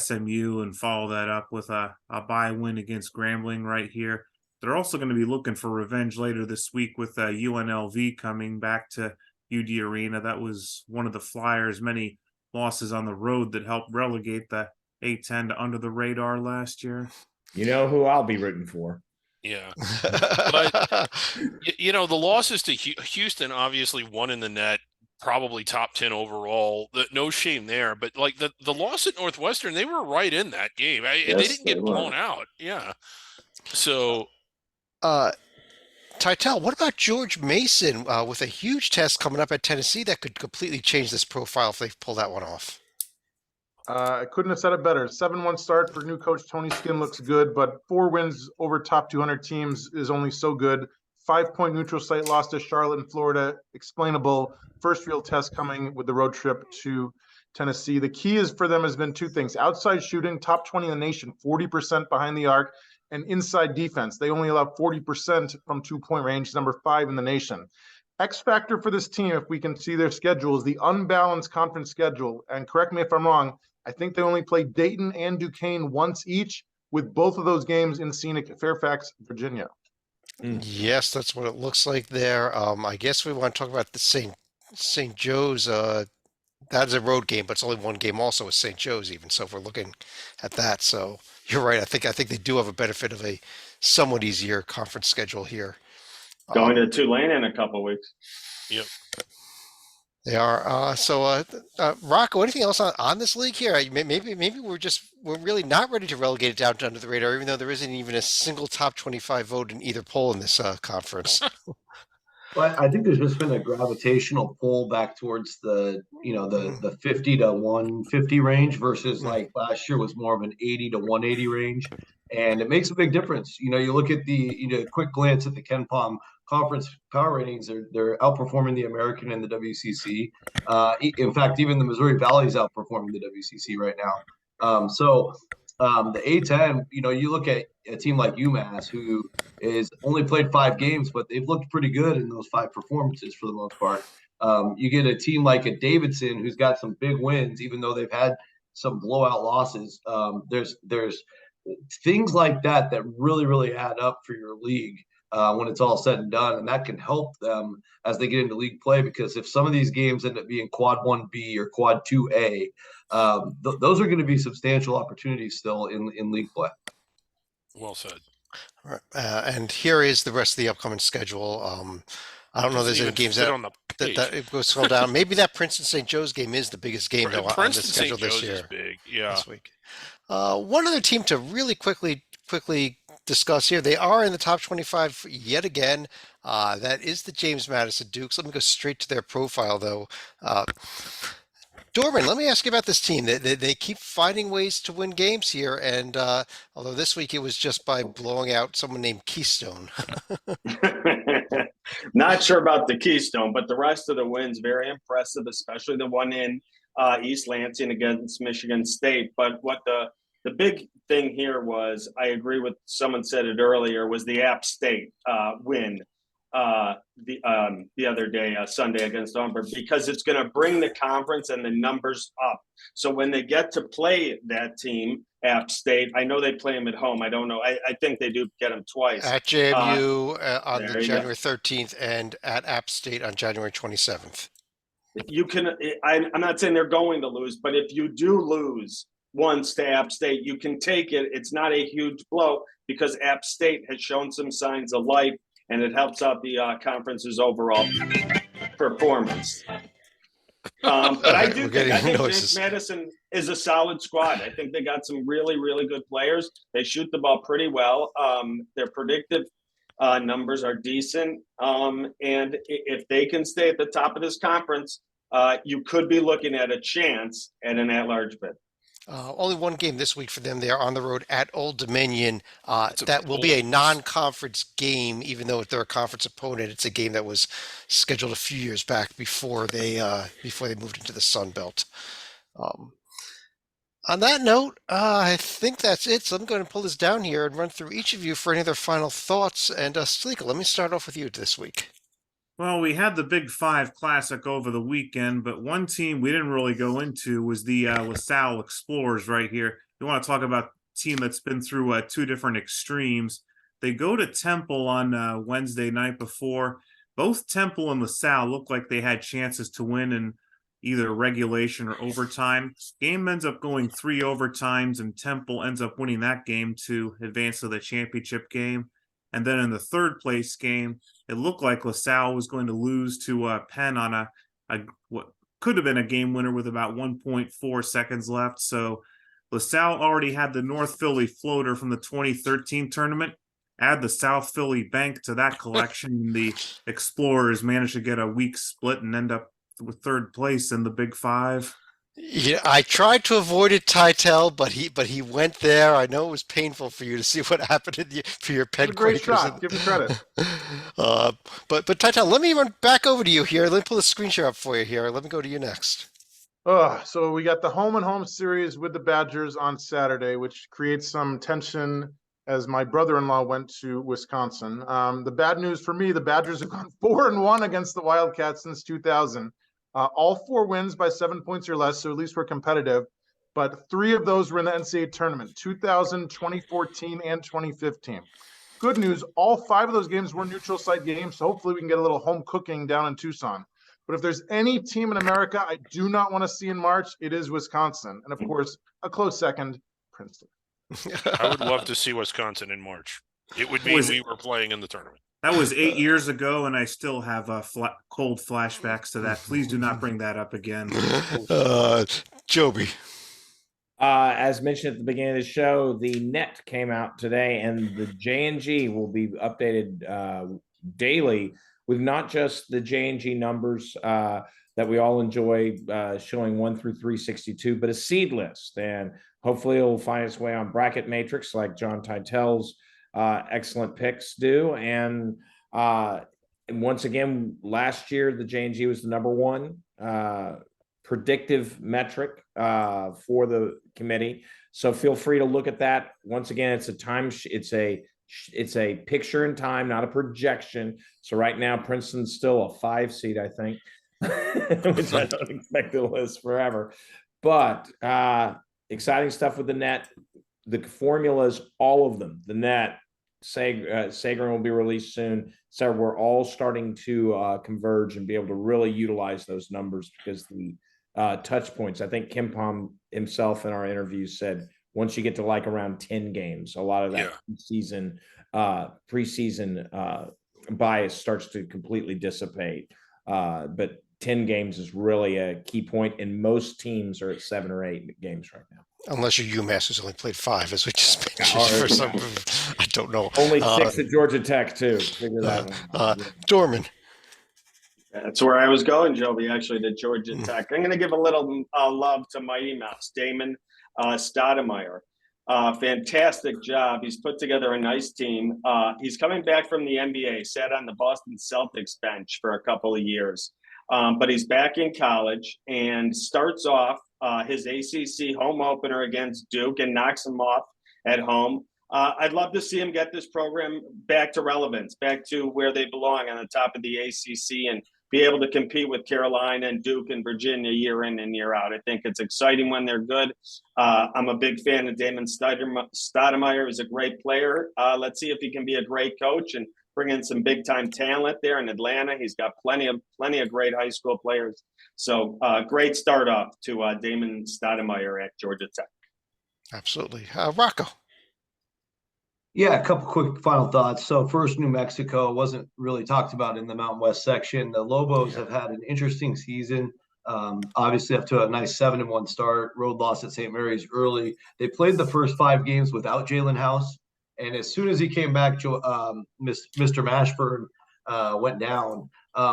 SMU and follow that up with a bye win against Grambling right here. They're also going to be looking for revenge later this week with UNLV coming back to UD Arena. That was one of the Flyers' many losses on the road that helped relegate the A-10 to under the radar last year. You know who I'll be rooting for. Yeah. But, the losses to Houston, obviously one in the net, probably top 10 overall. No shame there. But like the loss at Northwestern, they were right in that game. They didn't get blown out. Yeah. So. Titel, what about George Mason with a huge test coming up at Tennessee that could completely change this profile if they pull that one off? I couldn't have said it better. 7-1 start for new coach Tony Skinn looks good, but 4 wins over top 200 teams is only so good. 5-point neutral site loss to Charlotte in Florida. Explainable. First real test coming with the road trip to Tennessee. The key is for them has been 2 things. Outside shooting, top 20 in the nation, 40% behind the arc, and inside defense. They only allow 40% from 2-point range, number 5 in the nation. X factor for this team, if we can see their schedule, is the unbalanced conference schedule. And correct me if I'm wrong, I think they only played Dayton and Duquesne once each, with both of those games in scenic Fairfax, Virginia. Yes, that's what it looks like there. I guess we want to talk about the St. Joe's. That is a road game, but it's only one game also with St. Joe's even. So if we're looking at that, so you're right. I think they do have a benefit of a somewhat easier conference schedule here. Going to Tulane in a couple of weeks. Yep. They are. Rocco, anything else on this league here? Maybe we're really not ready to relegate it down to under the radar, even though there isn't even a single top 25 vote in either poll in this conference. Well, I think there's just been a gravitational pull back towards the 50 to 150 range versus like last year was more of an 80 to 180 range. And it makes a big difference. You look at the quick glance at the KenPom conference power ratings, they're outperforming the American and the WCC. In fact, even the Missouri Valley is outperforming the WCC right now. The A-10, you look at a team like UMass, who is only played 5 games, but they've looked pretty good in those 5 performances for the most part. You get a team like a Davidson, who's got some big wins, even though they've had some blowout losses. There's things like that really, really add up for your league when it's all said and done, and that can help them as they get into league play, because if some of these games end up being quad 1B or quad 2A, those are going to be substantial opportunities still in league play. Well said. And here is the rest of the upcoming schedule. I don't know if Doesn't there's any even games fit that on the that page. it goes scroll down. Maybe that Princeton St. Joe's game is the biggest game though on the Princeton schedule St. this Joe's is year, big. Yeah. this week. One other team to really quickly discuss here. They are in the top 25 yet again. That is the James Madison Dukes. Let me go straight to their profile though. Uh, Dorman, let me ask you about this team. They keep finding ways to win games here, and although this week it was just by blowing out someone named Keystone. Not sure about the Keystone, but the rest of the wins very impressive, especially the one in East Lansing against Michigan State. But what the big thing here was, I agree with someone said it earlier, was the App State win the other day, Sunday against Auburn, because it's going to bring the conference and the numbers up. So when they get to play that team, App State, I know they play them at home. I don't know. I think they do get them twice. At JMU on the There you go. January 13th and at App State on January 27th. You can. I'm not saying they're going to lose, but if you do lose once to App State, you can take it. It's not a huge blow because App State has shown some signs of life, and it helps out the conference's overall performance. But I do think James Madison is a solid squad. I think they got some really, really good players. They shoot the ball pretty well. Their predictive numbers are decent. And if they can stay at the top of this conference, you could be looking at a chance at an at-large bid. Only one game this week for them. They are on the road at Old Dominion. That will be a non-conference game, even though they're a conference opponent. It's a game that was scheduled a few years back before they moved into the Sun Belt. On that note, I think that's it. So I'm going to pull this down here and run through each of you for any other final thoughts. And Slika, let me start off with you this week. Well, we had the Big Five Classic over the weekend, but one team we didn't really go into was the LaSalle Explorers right here. You want to talk about a team that's been through two different extremes. They go to Temple on Wednesday night before. Both Temple and LaSalle look like they had chances to win in either regulation or overtime. Game ends up going 3 overtimes, and Temple ends up winning that game to advance to the championship game. And then in the third place game, it looked like LaSalle was going to lose to Penn on a what could have been a game winner with about 1.4 seconds left. So LaSalle already had the North Philly floater from the 2013 tournament. Add the South Philly bank to that collection. The Explorers managed to get a weak split and end up with third place in the Big Five. Yeah, I tried to avoid it, Titel, but he went there. I know it was painful for you to see what happened for your Penn Great Quakers. shot. Give him credit. But Titel, let me run back over to you here. Let me pull the screen share up for you here. Let me go to you next. So we got the home and home series with the Badgers on Saturday, which creates some tension as my brother-in-law went to Wisconsin. The bad news for me, the Badgers have gone 4-1 against the Wildcats since 2000. All 4 wins by 7 points or less, so at least we're competitive. But 3 of those were in the NCAA tournament, 2000, 2014, and 2015. Good news, all 5 of those games were neutral site games, so hopefully we can get a little home cooking down in Tucson. But if there's any team in America I do not want to see in March, it is Wisconsin. And of course, a close second, Princeton. I would love to see Wisconsin in March. It would mean we were playing in the tournament. That was 8 years ago, and I still have cold flashbacks to that. Please do not bring that up again. Joby. As mentioned at the beginning of the show, the net came out today, and the J&G will be updated daily with not just the J&G numbers that we all enjoy, showing 1 through 362, but a seed list. And hopefully it'll find its way on Bracket Matrix like John Titel's excellent picks do. And once again, last year, the J&G was the number 1 predictive metric for the committee. So feel free to look at that. Once again, it's it's a picture in time, not a projection. So right now, Princeton's still a 5 seed, I think, which I don't expect to last forever. But exciting stuff with the net. The formulas, all of them, the net, Sagarin will be released soon. So we're all starting to converge and be able to really utilize those numbers because the touch points, I think Kim Pom himself in our interview said once you get to like around 10 games. A lot of that preseason bias starts to completely dissipate. But 10 games is really a key point, and most teams are at 7 or 8 games right now. Unless you're UMass, who's only played 5, as we just mentioned. For some, I don't know. Only 6 at Georgia Tech too. Figure that one out. Dorman. That's where I was going, Joby, actually, to Georgia Tech. I'm going to give a little love to Mighty Mouse, Damon Stoudemire. Fantastic job. He's put together a nice team. He's coming back from the NBA, sat on the Boston Celtics bench for a couple of years. But he's back in college and starts off his ACC home opener against Duke and knocks him off at home. I'd love to see him get this program back to relevance, back to where they belong on the top of the ACC, and be able to compete with Carolina and Duke and Virginia year in and year out. I think it's exciting when they're good. I'm a big fan of Damon Stoudemire. He's a great player. Let's see if he can be a great coach and bring in some big time talent there in Atlanta. He's got plenty of great high school players. So great start off to Damon Stoudemire at Georgia Tech. Absolutely. Rocco. Yeah, a couple quick final thoughts. So first, New Mexico wasn't really talked about in the Mountain West section. The Lobos have had an interesting season. Obviously, up to a nice 7-1 start. Road loss at St. Mary's early. They played the first 5 games without Jalen House, and as soon as he came back, Mr. Mashburn went down.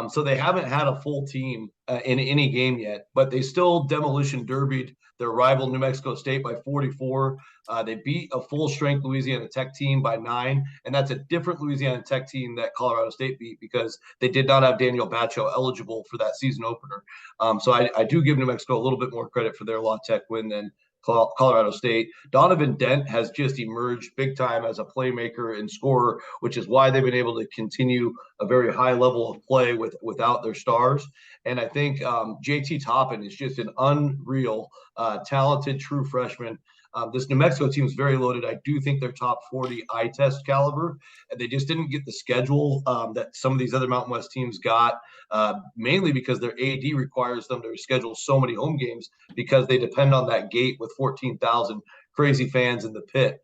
So they haven't had a full team in any game yet, but they still demolition derbied their rival New Mexico State by 44. They beat a full-strength Louisiana Tech team by 9, and that's a different Louisiana Tech team that Colorado State beat because they did not have Daniel Batcho eligible for that season opener. So I do give New Mexico a little bit more credit for their La Tech win than Colorado State. Donovan Dent has just emerged big time as a playmaker and scorer, which is why they've been able to continue a very high level of play without their stars. And I think JT Toppin is just an unreal, talented, true freshman. This New Mexico team is very loaded. I do think they're top 40 eye test caliber, and they just didn't get the schedule that some of these other Mountain West teams got, mainly because their AD requires them to schedule so many home games because they depend on that gate with 14,000 crazy fans in the pit.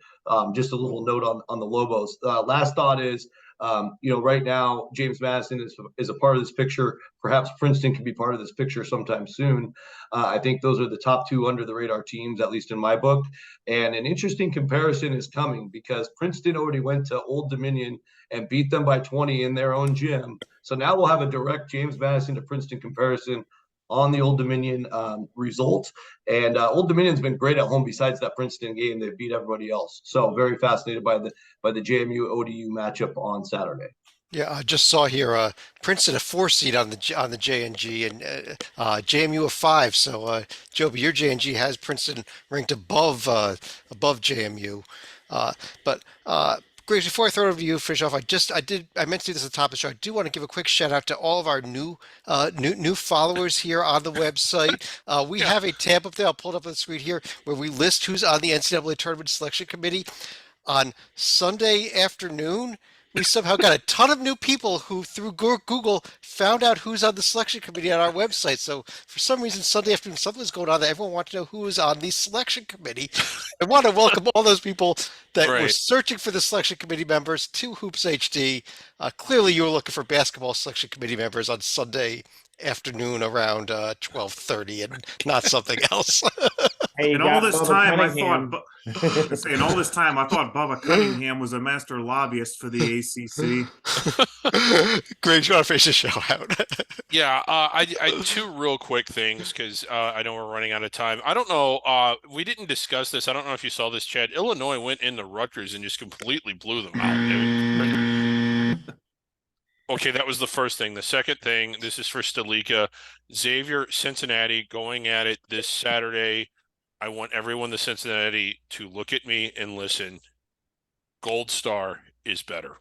Just a little note on the Lobos. Last thought is, right now, James Madison is a part of this picture. Perhaps Princeton can be part of this picture sometime soon. I think those are the top 2 under the radar teams, at least in my book. And an interesting comparison is coming because Princeton already went to Old Dominion and beat them by 20 in their own gym. So now we'll have a direct James Madison to Princeton comparison on the Old Dominion result. And Old Dominion's been great at home besides that Princeton game. They beat everybody else. So very fascinated by the JMU ODU matchup on Saturday. Yeah, I just saw here Princeton a 4 seed on the JNG and JMU a 5. So Joby, your JNG has Princeton ranked above JMU. But Grace, before I throw it over to you, finish off, I meant to do this at the top of the show. I do want to give a quick shout out to all of our new followers here on the website. We have a tab up there. I'll pull it up on the screen here where we list who's on the NCAA Tournament Selection Committee. On Sunday afternoon, we somehow got a ton of new people who, through Google, found out who's on the selection committee on our website. So for some reason, Sunday afternoon, something was going on that everyone wanted to know who was on the selection committee. I want to welcome all those people that were searching for the selection committee members to Hoops HD. Clearly, you were looking for basketball selection committee members on Sunday afternoon around 12:30 and not something else. Hey, and all this time, I thought Bubba Cunningham was a master lobbyist for the ACC. Greg, you want to finish the show out? Yeah, I 2 real quick things because I know we're running out of time. I don't know. We didn't discuss this. I don't know if you saw this, Chad. Illinois went into Rutgers and just completely blew them out. Okay, that was the first thing. The second thing, this is for Stalika. Xavier, Cincinnati, going at it this Saturday. I want everyone to Cincinnati to look at me and listen. Gold Star is better.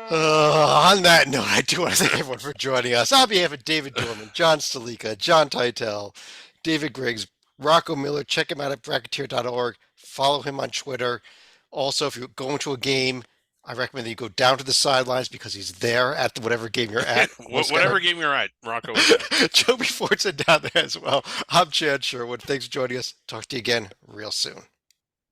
On that note, I do want to thank everyone for joining us. On behalf of David Dorman, John Stalika, John Titel, David Griggs, Rocco Miller, check him out at bracketeer.org. Follow him on Twitter. Also, if you're going to a game I recommend that you go down to the sidelines because he's there at whatever game you're at. Whatever game you're at, Rocco is at. Joby Fortson down there as well. I'm Chad Sherwood. Thanks for joining us. Talk to you again real soon.